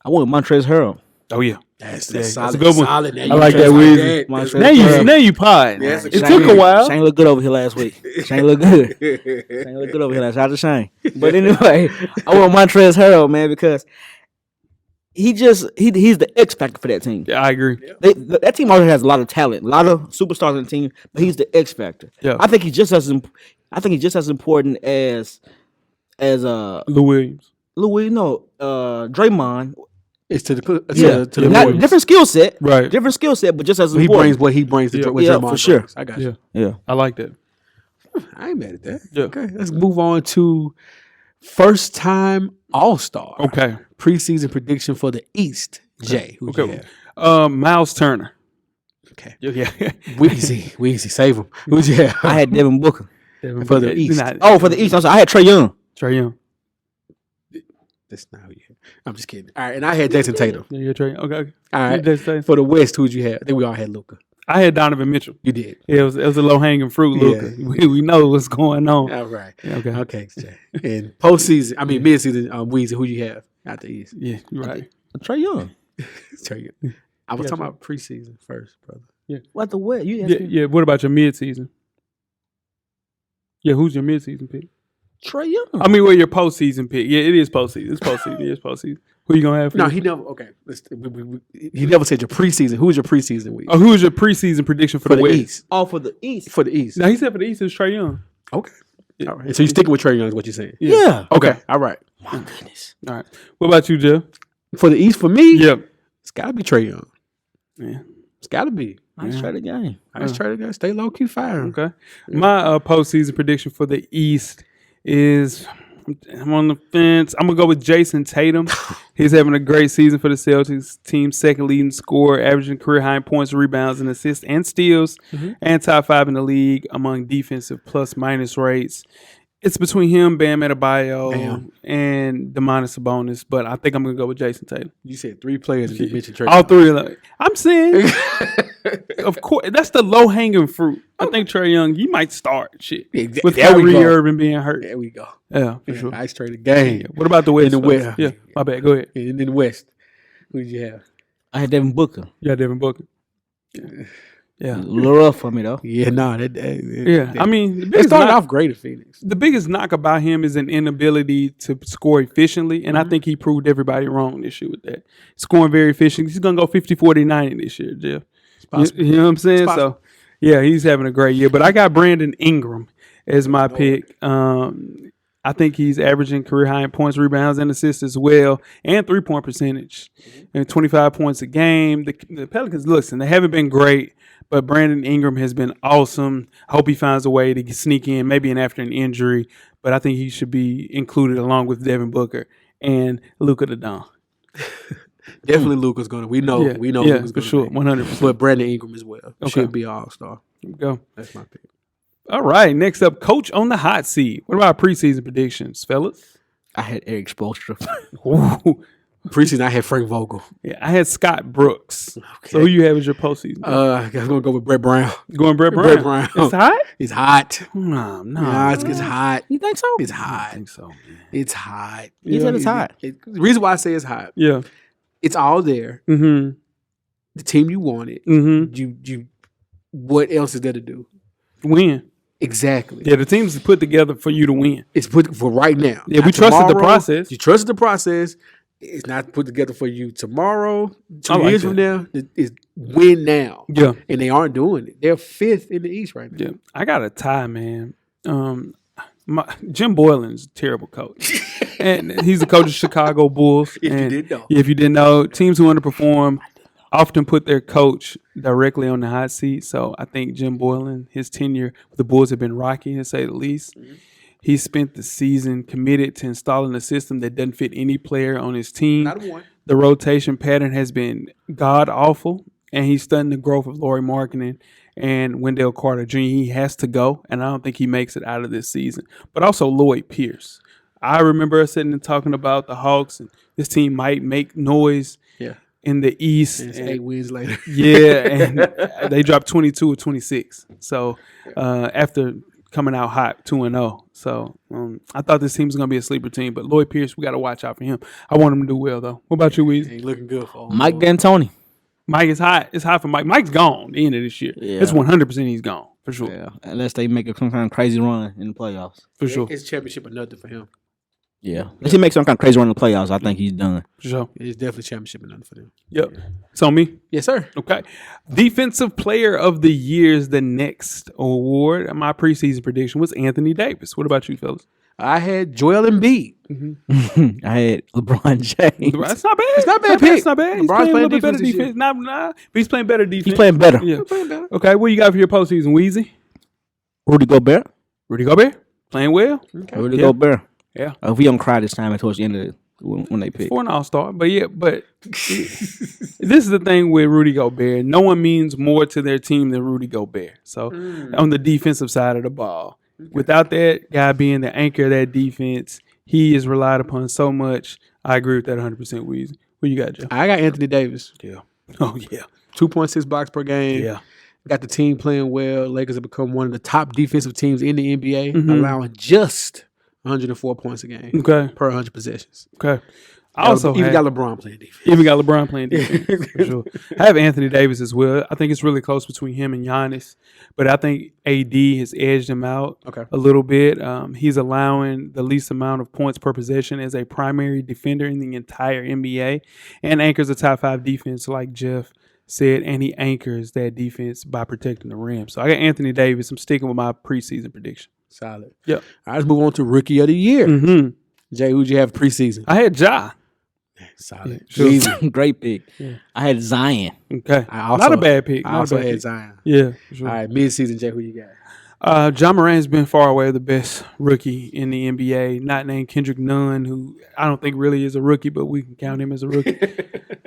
I went Montrezl Harrell. Oh, yeah. That's a good one. Solid. I like that, Weezy. Now you pod. Yeah, it took a while. Shane looked good over here last week. Shane looked good. Shane looked good over here last week. Shout out to Shane. But anyway, I want Montrezl Harrell, man, because he's the X factor for that team. Yeah, I agree. That team already has a lot of talent, a lot of superstars on the team, but he's the X factor. Yeah. I think he's just as important as Lou Williams. Draymond. It's to the not Warriors. different skill set, Right. Different skill set, but just as He important. brings what he brings to what Draymond for sure. brings. I got you. Yeah. I like that. I ain't mad at that. Yeah. Okay, let's move on to first time All-Star. Okay. Preseason prediction for the East. Jay, who you Okay. have? Miles Turner. Okay. Yeah. Weezy, save him. Who'd you have? I had Devin Booker. For the East. For the East. I had Trae Young. Trae Young. That's not who you have. I'm just kidding. All right, and I had Jason Tatum. Yeah, you're Trae Young. Okay. All right. Jason Tatum. For the West, who'd you have? I think we all had Luka. I had Donovan Mitchell. You did. It was a low hanging fruit, Luka. Yeah. We know what's going on. All right. Yeah, okay. Okay, Jay. And midseason, Weezy, who you have out the East? Yeah, you're right. Trae Young. I was talking about preseason first, brother. Yeah. What the what? Yeah. What about your midseason? Yeah, who's your midseason pick? Trae Young. I mean, your postseason pick. Yeah, it is postseason. It's postseason. It is postseason. Who you gonna have? No, he never. Okay, he never said your preseason. Who was your preseason week? Oh, who was your preseason prediction for the West? East? Oh, for the East. For the East. No, he said for the East is Trae Young. Okay. Yeah. All right. So you sticking with Trae Young is what you're saying? Yeah. Okay. All right. My goodness. All right. What about you, Jeff? For the East, for me, Yeah. it's got to be Trae Young. Yeah. It's got to be. Nice try the game. Nice try to go. Stay low key fire. Okay. My postseason prediction for the East is I'm on the fence. I'm gonna go with Jason Tatum. He's having a great season for the Celtics team, second leading scorer, averaging career high in points, rebounds, and assists and steals, and top 5 in the league among defensive plus minus rates. It's between him, Bam Adebayo, and Domantas Sabonis, but I think I'm gonna go with Jason Tatum. You said 3 players and you mentioned Trae All Young. 3 of them. I'm saying Of course, that's the low hanging fruit. I think Trae Young, you might start shit with There we Kyrie go. Irving being hurt. There we go. Yeah, for sure. Ice trade the game. Yeah. What about the West? In the fellas? West. Yeah, my bad. Go ahead. In the West, who did you have? I had Devin Booker. You got Devin Booker. Yeah. A little rough for me though. Yeah, no. I mean, They started off great at Phoenix. the biggest knock about him is an inability to score efficiently, and I think he proved everybody wrong this year with that. Scoring very efficient. He's going to go 50, 40, 90 this year, Jeff. You know what I'm saying? So, yeah, he's having a great year. But I got Brandon Ingram as my pick. I think he's averaging career high in points, rebounds, and assists as well, and 3-point percentage, and 25 points a game. The Pelicans, listen, they haven't been great, but Brandon Ingram has been awesome. I hope he finds a way to sneak in, maybe after an injury, but I think he should be included along with Devin Booker and Luka the Don. Definitely Luka's going to. We know Yeah, Luka's for going to. sure, 100%. But Brandon Ingram as well. Okay. Should be an all-star. Here we go. That's my pick. All right, next up, Coach on the hot seat. What about preseason predictions, fellas? I had Eric Spoelstra. Ooh. Preseason, I had Frank Vogel. Yeah, I had Scott Brooks. So who you have as your postseason? I guess I'm going to go with Brett Brown. Going Brett Brown. Brett Brown. It's hot? It's hot. No. It's hot. You think so? It's I hot. think so, man. It's hot. You said it's hot. The reason why I say it's hot, Yeah. it's all there. Mm-hmm. The team you wanted. Mm-hmm. You. What else is there to do? Win. Exactly. Yeah, the team's put together for you to win. It's put for right now. Yeah, we Not trusted the tomorrow. process. You trusted the process. It's not put together for you tomorrow, 2 I like years that. from now. It's win now. Yeah. And they aren't doing it. They're fifth in the East right now. Yeah. I got a tie, man. Jim Boylan's a terrible coach. And he's the coach of Chicago Bulls. If you And didn't know. If you didn't know, teams who underperform often put their coach directly on the hot seat. So I think Jim Boylan, his tenure with the Bulls have been rocky, to say the least. Mm-hmm. He spent the season committed to installing a system that doesn't fit any player on his team. Not one. The rotation pattern has been god awful, and he's studying the growth of Lauri Markkanen and Wendell Carter Jr. He has to go, and I don't think he makes it out of this season. But also Lloyd Pierce. I remember us sitting and talking about the Hawks, and this team might make noise in the East. And it's 8 wins later. Yeah, and they dropped 22 or 26. So after coming out hot 2-0. So I thought this team was going to be a sleeper team, but Lloyd Pierce, we got to watch out for him. I want him to do well, though. What about you, Weezy? Ain't looking good for Mike D'Antoni. Mike is hot. It's hot for Mike. Mike's gone at the end of this year. Yeah. It's 100% he's gone, for sure. Yeah, unless they make some kind of crazy run in the playoffs. For sure. It's championship or nothing for him. Yeah, unless he makes some kind of crazy run in the playoffs, I think he's done. For sure. It's definitely championship or nothing for them. Yep. It's on me. Yes, sir. Okay. Defensive Player of the Year is the next award. My preseason prediction was Anthony Davis. What about you, fellas? I had Joel Embiid. I had LeBron James. That's not bad. It's not a bad pick. It's not bad. He's LeBron's playing a little bit better playing defense this defense. Nah, but he's playing better defense. He's playing better. Yeah. Playing better. Okay, what you got for your postseason, Weezy? Rudy Gobert. Rudy Gobert playing well. Rudy Yeah. Gobert. Yeah. If we don't cry this time towards the end of when they pick. For an all-star. But this is the thing with Rudy Gobert. No one means more to their team than Rudy Gobert. So on the defensive side of the ball. Without that guy being the anchor of that defense, he is relied upon so much. I agree with that 100%, Weezy. What you got, Joe? I got Anthony Davis. Yeah. Oh, yeah. 2.6 blocks per game. Yeah. Got the team playing well. Lakers have become one of the top defensive teams in the NBA, Mm-hmm. allowing just 104 points a game Okay. per 100 possessions. Okay. I also even had- got LeBron playing defense. Even got LeBron playing defense, for sure. I have Anthony Davis as well. I think it's really close between him and Giannis, but I think AD has edged him out a little bit. He's allowing the least amount of points per possession as a primary defender in the entire NBA and anchors a top 5 defense like Jeff said, and he anchors that defense by protecting the rim. So I got Anthony Davis. I'm sticking with my preseason prediction. Solid. Yep. All right, let's move on to Rookie of the Year. Mm-hmm. Jay, who'd you have preseason? I had Ja. Solid. Sure. Easy. Great pick. Yeah. I had Zion. Okay. I also- Not a bad pick. I Not also a bad had pick. Zion. Yeah. For sure. All right, midseason, Jay, who you got? John Moran has been far away the best rookie in the NBA, not named Kendrick Nunn, who I don't think really is a rookie, but we can count him as a rookie.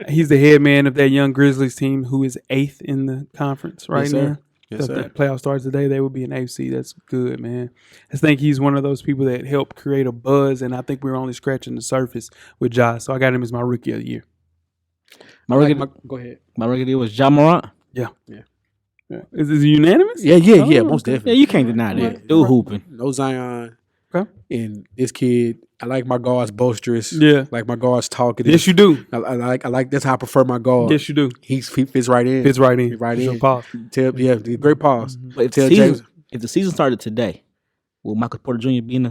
He's the head man of that young Grizzlies team who is 8th in the conference right Yes, sir. now. Yes, If sir. that playoff starts today, they would be an AFC. That's good, man. I think he's one of those people that help create a buzz, and I think we're only scratching the surface with Ja. So I got him as my rookie of the year. My rookie, Go ahead. my rookie deal was Ja Morant. Yeah. Yeah. Is it unanimous? Yeah, Oh, most okay. Yeah, definitely. you can't deny that. Dude hooping. No Zion. Okay. And this kid, I like my guards boisterous. Yeah. Like my guards talkative. Yes, you do. I like that's how I prefer my guard. Yes, you do. He fits right in. Fits right in. Right For sure. in. Pause. Great pause. But Tell James. if the season started today, will Michael Porter Jr. be in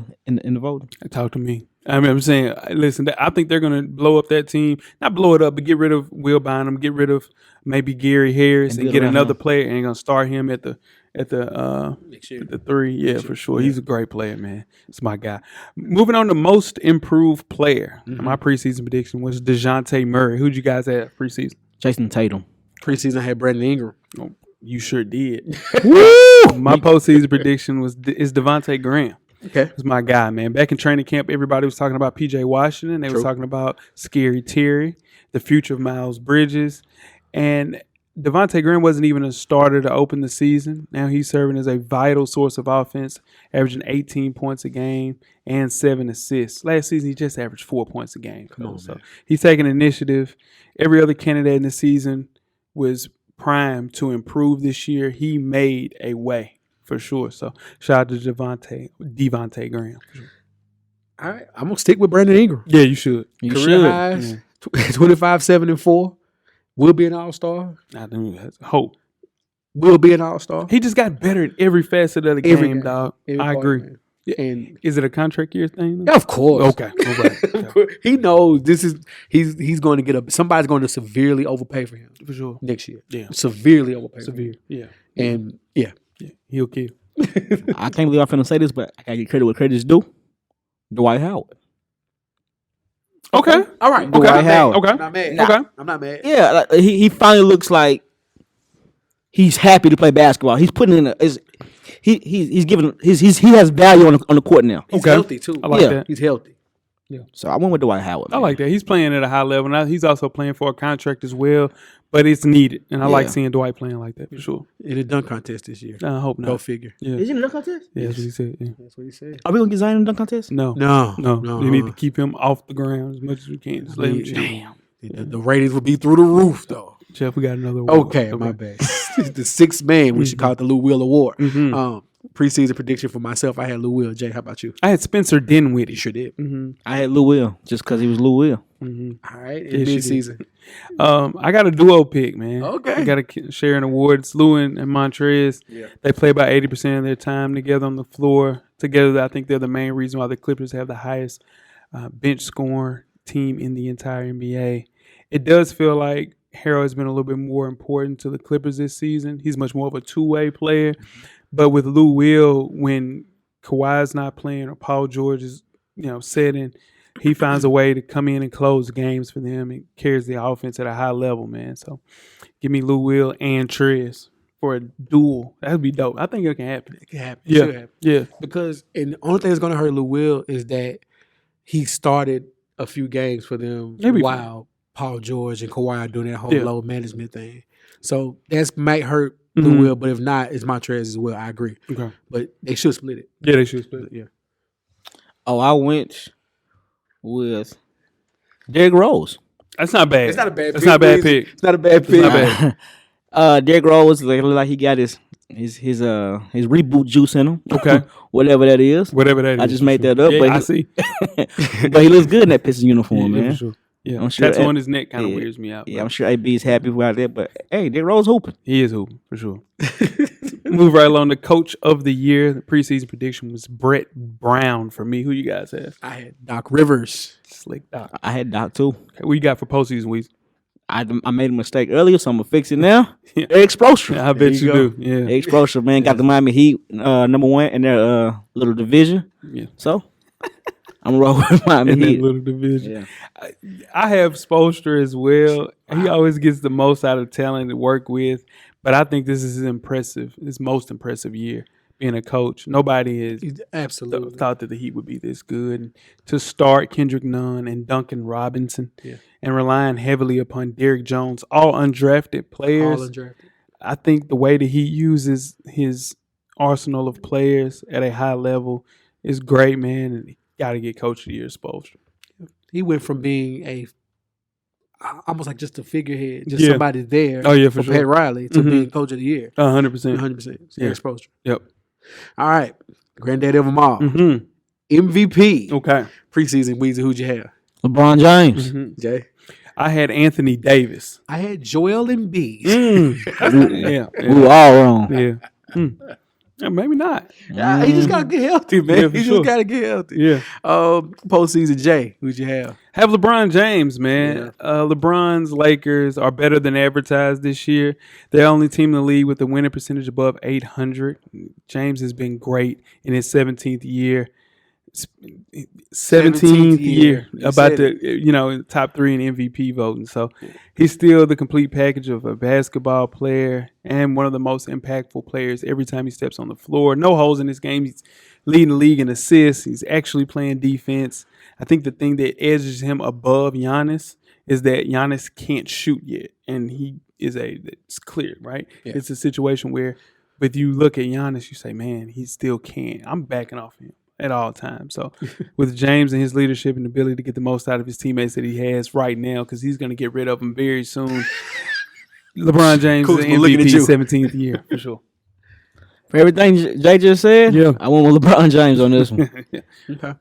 the voting? Talk to me. I mean, I'm saying, listen, I think they're going to blow up that team. Not blow it up, but get rid of Will Bynum, get rid of maybe Gary Harris, and get another player, and going to start him at the Next year. at the 3. Yeah, for sure. He's a great player, man. It's my guy. Moving on to most improved player. My preseason prediction was DeJounte Murray. Who'd you guys have preseason? Jason Tatum. Preseason I had Brandon Ingram. Oh, you sure did. Woo! My postseason prediction is Devontae Graham. Okay. It's my guy, man. Back in training camp, everybody was talking about P.J. Washington. They were talking about Scary Terry, the future of Miles Bridges. And Devontae Graham wasn't even a starter to open the season. Now he's serving as a vital source of offense, averaging 18 points a game and 7 assists. Last season, he just averaged 4 points a game. Come on, so man. he's taking initiative. Every other candidate in the season was primed to improve this year. He made a way. For sure. So shout out to Devontae Graham. All right. I'm gonna stick with Brandon Ingram. Yeah, you should. You Career should. highs, 25, 7, and 4. Will be an all-star. I do hope. Will be an all-star. He just got better in every facet of the Every game, game. dog. Every I part, agree. man. And Is it a contract year thing? of course. Okay. All right. Of course. He knows this is he's going to get somebody's going to severely overpay for him For sure. next year. Yeah. Severely overpay. Severe. Yeah. For him. And yeah. Yeah. He'll kill. I can't believe I'm finna say this, but I gotta get credit where credit's due. Dwight Howard. Okay. All right. Dwight I'm not mad. Howard. Okay. I'm not mad. Okay. I'm not mad. Yeah, like, he finally looks like he's happy to play basketball. He's putting in he's giving he has value on the court now. He's Okay. healthy too. I like Yeah. that. He's healthy. So I went with Dwight Howard. I man. like that. He's playing at a high level. Now he's also playing for a contract as well, but it's needed. And I like Yeah. seeing Dwight playing like that for sure. In a dunk contest this year. I hope not. Go figure. Yeah. Is he in the dunk contest? Yeah, that's what he said. Yeah. That's what he said. Are we gonna get Zion in the dunk contest? No. No. You need to keep him off the ground as much as we can. Just let him chill. Damn. The ratings will be through the roof though. Jeff, we got another award. Okay, my bad. The sixth man, we should call it the Lou Will Award. Mhm. Preseason prediction for myself, I had Lou Will. Jay, how about you? I had Spencer Dinwiddie. You sure did. Mm-hmm. I had Lou Will just because he was Lou Will. Mm-hmm. All right, Yes, in you did. mid-season. I got a duo pick, man. Okay. I got to share an award. It's Lou and Montrez. Yeah. They play about 80% of their time together on the floor. Together, I think they're the main reason why the Clippers have the highest bench score team in the entire NBA. It does feel like Harrell has been a little bit more important to the Clippers this season. He's much more of a two-way player. But with Lou Will, when Kawhi's not playing or Paul George is, sitting, he finds a way to come in and close games for them and carries the offense at a high level, man. So give me Lou Will and Trez for a duel. That would be dope. I think it can happen. It can happen. It Yeah. should happen. Yeah. Because and the only thing that's going to hurt Lou Will is that he started a few games for them Maybe. while Paul George and Kawhi are doing that whole Yeah. load management thing. So that might hurt Mhm. Lou Will, but if not, it's Montrez as well. I agree. Okay. But they should split it. Yeah, they should split it. Yeah. Oh, I went with Derrick Rose. That's not bad. It's not a bad That's pick. not a bad Weezy. pick. It's not a bad pick. not bad. Derrick Rose look like he got his reboot juice in him. Okay. Whatever that is. Whatever that is. I just for made sure. that up, Yeah, but I he- see. But he looks good in that Pistons uniform, Yeah, man. for sure. Yeah, I'm sure tattoo that- on his neck kind of yeah, weirds me out. Yeah, but I'm sure AB is happy about that. But hey, Derrick Rose hooping. he is hooping for sure. Move right along. The coach of the year. The preseason prediction was Brett Brown for me. Who you guys have? I had Doc Rivers. Slick Doc. I had Doc too. Okay, what you got for postseason weeks? I made a mistake earlier, so I'm gonna fix it now. Yeah. Eric Spoelstra. I bet you you go. do. Yeah. Eric Spoelstra, man, got the Miami Heat number one in their little division. Yeah. So I'm rolling with Miami In that Heat. little division. Yeah. I have Spoelstra as well. He always gets the most out of talent to work with, but I think this is his most impressive year being a coach. Nobody has Absolutely. thought that the Heat would be this good. And to start Kendrick Nunn and Duncan Robinson and relying heavily upon Derrick Jones, all undrafted players. All undrafted. I think the way that he uses his arsenal of players at a high level is great, man. And got to get coach of the year, Spoelstra. He went from being almost like just a figurehead, just Yeah. somebody there. Oh, yeah, for Pat sure. Riley to being coach of the year. 100%. 100%. Yeah. Eric Spoelstra. Yep. All right, granddaddy of them all, Mm-hmm. MVP. Okay. Preseason Weezy. Who'd you have? LeBron James. Mm-hmm. Jay. I had Anthony Davis. I had Joel Embiid. Yeah. We were all wrong. Yeah. Yeah, maybe not. Yeah, he just gotta get healthy, man. Yeah, for he sure. just gotta get healthy. Yeah. Postseason Jay. Who'd you have? Have LeBron James, man. Yeah. LeBron's Lakers are better than advertised this year. They're the only team in the league with a winning percentage above 800. James has been great in his 17th year. 17th year You about said the top 3 in MVP voting. So he's still the complete package of a basketball player and one of the most impactful players every time he steps on the floor. No holes in his game. He's leading the league in assists. He's actually playing defense. I think the thing that edges him above Giannis is that Giannis can't shoot yet, and he is it's clear, right? Yeah. It's a situation where, if you look at Giannis, you say, man, he still can. I'm backing off him at all times. So with James and his leadership and ability to get the most out of his teammates that he has right now, because he's going to get rid of them very soon, LeBron James is Kuzma the looking at MVP you. 17th year, for sure. For everything Jay just said, Yeah. I went with LeBron James on this one. Okay.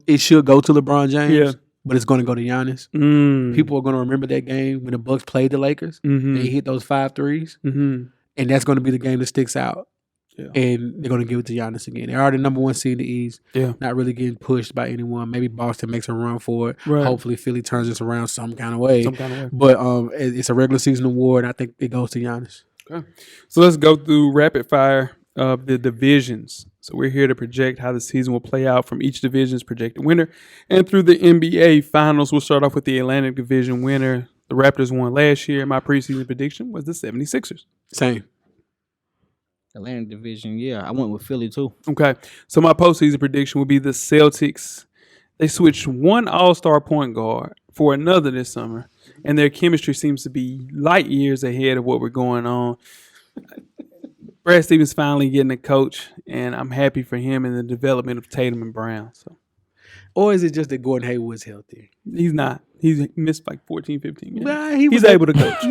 It should go to LeBron James. Yeah. But it's going to go to Giannis. Mm. People are going to remember that game when the Bucks played the Lakers. Mm-hmm. And he hit those 5 threes. Mm-hmm. And that's going to be the game that sticks out. Yeah. And they're going to give it to Giannis again. They're already number 1 seed in the East. Yeah. Not really getting pushed by anyone. Maybe Boston makes a run for it. Right. Hopefully Philly turns this around some kind of way. Some kind of way. But it's a regular season award. And I think it goes to Giannis. Okay. So let's go through rapid fire of the divisions. So we're here to project how the season will play out from each division's projected winner. And through the NBA Finals, we'll start off with the Atlantic Division winner. The Raptors won last year. My preseason prediction was the 76ers. Same. Atlantic Division, yeah. I went with Philly too. Okay. So my postseason prediction will be the Celtics. They switched one all-star point guard for another this summer, and their chemistry seems to be light years ahead of what we're going on. Brad Stevens finally getting a coach, and I'm happy for him in the development of Tatum and Brown. So Or is it just that Gordon Hayward's healthy? he's not. He's missed like 14, 15 games. Nah, He's able to coach.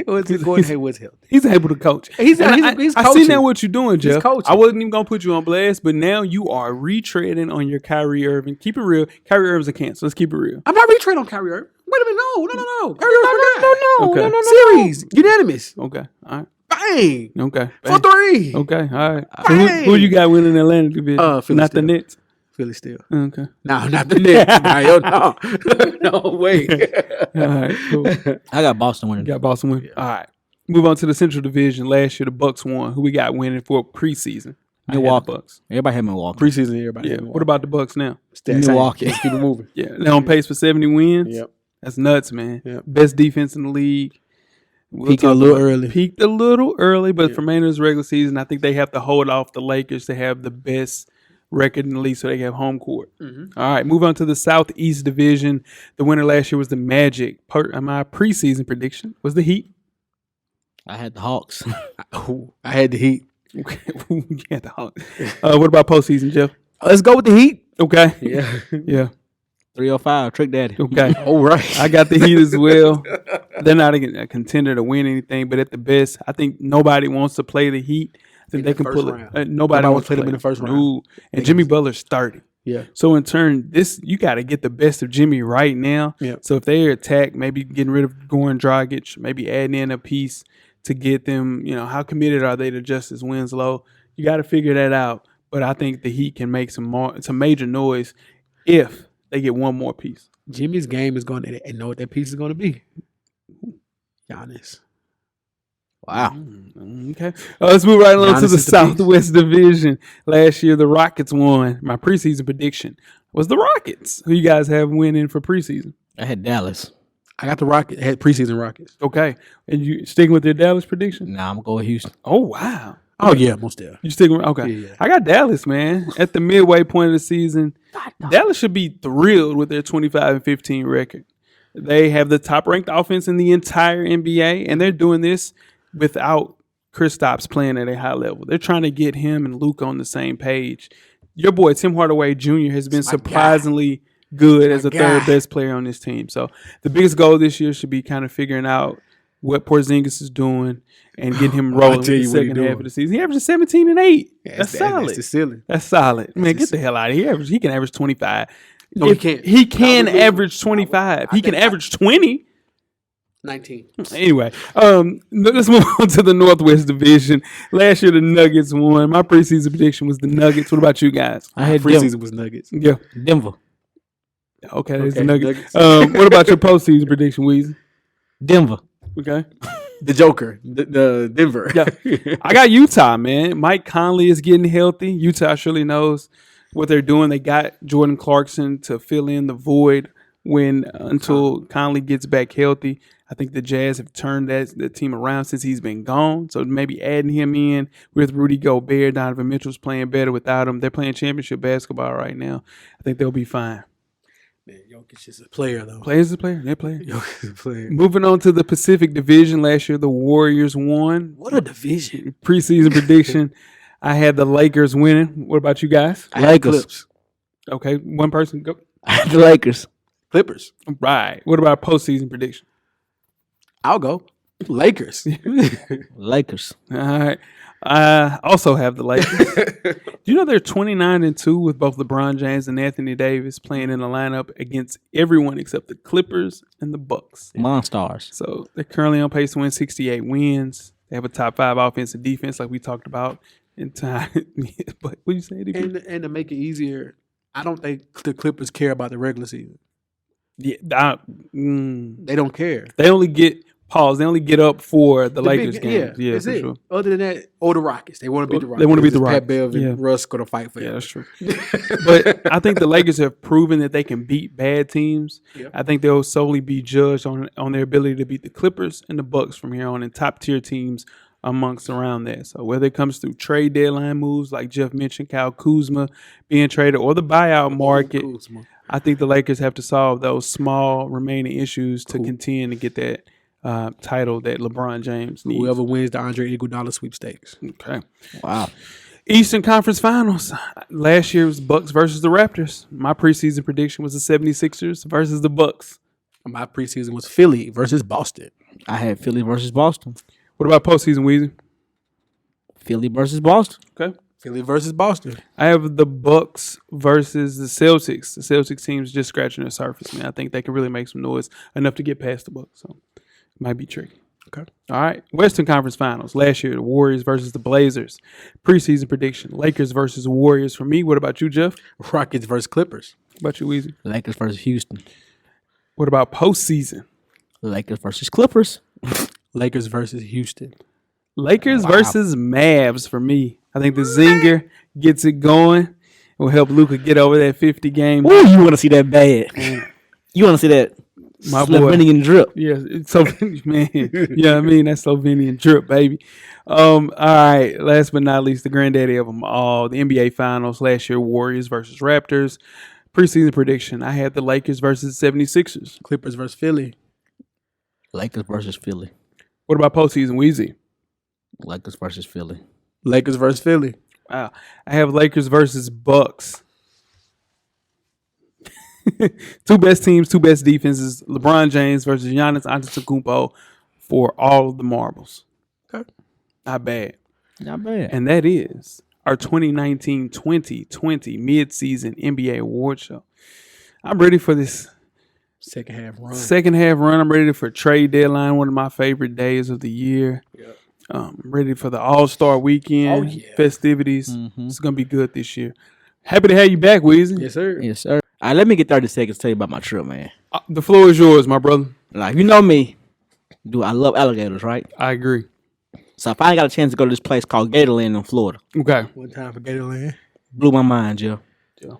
Or is it Gordon Hayward's healthy? He's able to coach. He's And he's I see coaching. now what you're doing, He's Jeff. coaching. I wasn't even going to put you on blast, but now you are retreading on your Kyrie Irving. Keep it real. Kyrie Irving's a cancer. Let's keep it real. I'm not retreading on Kyrie Irving. Wait a minute. No. Kyrie Irving, Okay. Series. Unanimous. Okay. All right. Bang. Okay. 4-3. Okay. All right. So who you got winning the Atlantic Division? Philly Not the still. Nets. Philly still. Okay. No, not the Nets. No, wait. All right. Cool. I got Boston winning. You got Boston winning. All right. Move on to the Central Division. Last year, the Bucks won. Who we got winning for preseason? I had the Milwaukee. Bucks. Everybody had Milwaukee. Preseason, everybody. Yeah. What about the Bucks now? Milwaukee? Let's keep it moving. Yeah. They're on pace for 70 wins. Yep. That's nuts, man. Yep. Best defense in the league. Peaked a little early. Peaked a little early, but Yeah. for remainder of the regular season, I think they have to hold off the Lakers to have the best record in the league so they have home court. Mm-hmm. All right, move on to the Southeast Division. The winner last year was the Magic. My preseason prediction was the Heat. I had the Hawks. I had the Heat. Okay. Yeah, the Hawks. What about postseason, Jeff? Let's go with the Heat. Okay. Yeah. Yeah. 305, Trick Daddy. Okay. All right. I got the Heat as well. They're not a contender to win anything, but at the best, I think nobody wants to play the Heat. I think In they the can first pull it. round. Nobody wants to play them in the first round. No. And Jimmy Butler's 30. Yeah. So in turn, you got to get the best of Jimmy right now. Yeah. So if they attack, maybe getting rid of Goran Dragic, maybe adding in a piece to get them, how committed are they to Justice Winslow? You got to figure that out. But I think the Heat can make some major noise if they get one more piece. Jimmy's game is going to, and know what that piece is going to be. Giannis. Wow. Okay. Let's move right along to Giannis the is the Southwest Division. Last year, the Rockets won. My preseason prediction was the Rockets. Who you guys have winning for preseason? I had Dallas. I got the Rockets. Had preseason Rockets. Okay. And you sticking with your Dallas prediction? Nah, I'm going to go with Houston. Oh, wow. Oh yeah, most there. You sticking with, okay. Yeah. I got Dallas, man. At the midway point of the season, Dallas should be thrilled with their 25-15 record. They have the top-ranked offense in the entire NBA, and they're doing this without Kristaps playing at a high level. They're trying to get him and Luke on the same page. Your boy, Tim Hardaway Jr., has been surprisingly good as My a third guy. best player on this team. So the biggest goal this year should be kind of figuring out what Porzingis is doing and getting him rolling with tell the you what he second half doing. of the season. He averages 17 and 8. Yeah, That's solid. That's the ceiling. That's solid. Man, the get the hell out of here. He can average 25. No, he can't. He can Probably. average 25. He can average 20. 19. Anyway, let's move on to the Northwest Division. Last year, the Nuggets won. My preseason prediction was the Nuggets. What about you guys? I had Preseason was Nuggets. Yeah. Denver. Okay, there's the Okay, Nuggets. Nuggets. What about your postseason prediction, Weezy? Denver. Okay. The Joker. The Denver. Yeah. I got Utah, man. Mike Conley is getting healthy. Utah surely knows what they're doing. They got Jordan Clarkson to fill in the void until Conley gets back healthy. I think the Jazz have turned the team around since he's been gone. So maybe adding him in with Rudy Gobert, Donovan Mitchell's playing better without him. They're playing championship basketball right now. I think they'll be fine. Man, Jokic is a player, though. Players is a player. They're playing. Jokic is a player. Moving on to the Pacific Division. Last year, the Warriors won. What a division. Preseason prediction, I had the Lakers winning. What about you guys? Lakers. Clips. Okay, one person go. I had the Lakers. Clippers. Right. What about postseason prediction? I'll go. Lakers. Lakers. All right. I also have the Lakers. Do you know they're 29-2 with both LeBron James and Anthony Davis playing in a lineup against everyone except the Clippers and the Bucks. Monstars. So they're currently on pace to win 68 wins. They have a top 5 offense and defense, like we talked about in time. But what you say? and to make it easier, I don't think the Clippers care about the regular season. Yeah, They don't care. they only get up for the Lakers big- games. Yeah, that's for it. sure. Other than that, or the Rockets. They want to beat the Rockets. They wanna beat the It's Pat Rockets. Bev and Yeah. Russ going to fight for Yeah, it. that's true. But I think the Lakers have proven that they can beat bad teams. Yeah. I think they'll solely be judged on their ability to beat the Clippers and the Bucks from here on, and top tier teams amongst around that. So whether it comes through trade deadline moves like Jeff mentioned, Kyle Kuzma being traded, or the buyout market, Kuzma. I think the Lakers have to solve those small remaining issues to contend and get that title that LeBron James needs. Whoever wins the Andre Iguodala sweepstakes. Okay. Wow. Eastern Conference Finals. Last year was Bucks versus the Raptors. My preseason prediction was the 76ers versus the Bucks. My preseason was Philly versus Boston. I had Philly versus Boston. What about postseason, Weezy? Philly versus Boston. Okay. Philly versus Boston. I have the Bucks versus the Celtics. The Celtics team's just scratching the surface, man. I think they can really make some noise enough to get past the Bucks. So it might be tricky. Okay. All right. Western Conference Finals. Last year, the Warriors versus the Blazers. Preseason prediction. Lakers versus Warriors for me. What about you, Jeff? Rockets versus Clippers. What about you, Weezy? Lakers versus Houston. What about postseason? Lakers versus Clippers. Lakers versus Houston. Lakers versus Mavs for me. I think the Zinger gets it going. It will help Luka get over that 50 game. Ooh, you want to see that bad. You want to see that My boy. Slovenian drip. Yeah, it's so man. Yeah, I mean that's Slovenian drip, baby. All right. Last but not least, the granddaddy of them all, the NBA Finals. Last year, Warriors versus Raptors. Preseason prediction. I had the Lakers versus 76ers. Clippers versus Philly. Lakers versus Philly. What about postseason, Weezy? Lakers versus Philly. Lakers versus Philly. Wow. I have Lakers versus Bucks. Two best teams, two best defenses. LeBron James versus Giannis Antetokounmpo for all of the marbles. Okay. Not bad. Not bad. And that is our 2019-2020 midseason NBA Awards Show. I'm ready for this Second half run. second half run. I'm ready for trade deadline, one of my favorite days of the year. Yep. Ready for the All-Star weekend Oh, yeah. festivities. Mhm. It's going to be good this year. Happy to have you back, Weezy. Yes, sir. Yes, sir. All right, let me get 30 seconds to tell you about my trip, man. The floor is yours, my brother. Like, you know me. I love alligators, right? I agree. So I finally got a chance to go to this place called Gatorland in Florida. Okay. One time for Gatorland. Blew my mind, Jill. Yeah.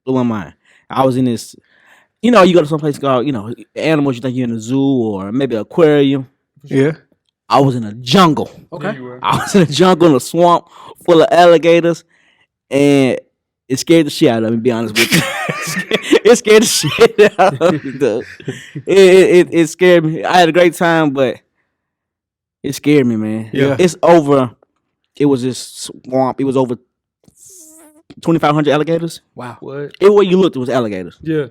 Blew my mind. I was in this, you go to some place called, animals, you think you're in a zoo or maybe an aquarium. Yeah. I was in a jungle. Okay. I was in a jungle in a swamp full of alligators, and it scared the shit out of me, to be honest with you. It scared the shit out of me, though. It scared me. I had a great time, but it scared me, man. Yeah. It's over. It was this swamp. It was over 2,500 alligators. Wow. What? Everywhere you looked, it was alligators. Yeah.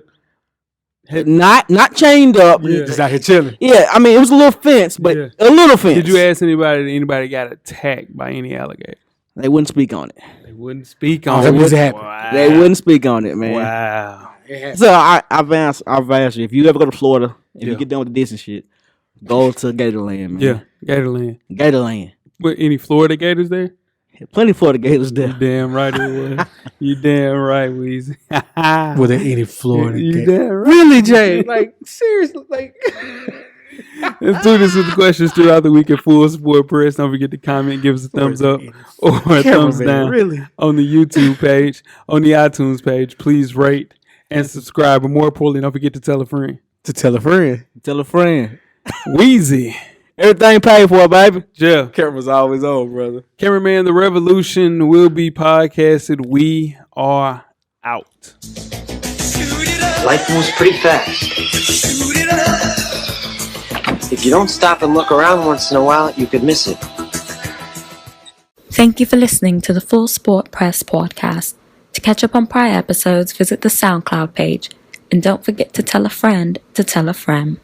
Not chained up. Yeah. Just out here chilling. Yeah, I mean it was a little fence, but Yeah. a little fence. Did you ask anybody got attacked by any alligator? They wouldn't speak on it. They wouldn't speak Oh, on that it. was happening. Wow. They wouldn't speak on it, man. Wow. So I've asked you if you ever go to Florida and you get done with the Disney shit, go to Gatorland, man. Yeah, Gatorland. Gatorland. What, any Florida Gators there? Plenty of Florida Gators You there. damn right it was. You damn right, Weezy. Were there any Florida? You games? damn right. Really, Jay? Like seriously? Like Let's do this with the questions throughout the week at Full Sport Press. Don't forget to comment, give us a thumbs up or a thumbs down Really? on the YouTube page, on the iTunes page. Please rate and subscribe. But more importantly, don't forget to tell a friend. To tell a friend. Tell a friend. Weezy. Everything paid for, baby. Jeff. Camera's always on, brother. Cameraman, the revolution will be podcasted. We are out. Life moves pretty fast. If you don't stop and look around once in a while, you could miss it. Thank you for listening to the Full Sport Press podcast. To catch up on prior episodes, visit the SoundCloud page. And don't forget to tell a friend to tell a friend.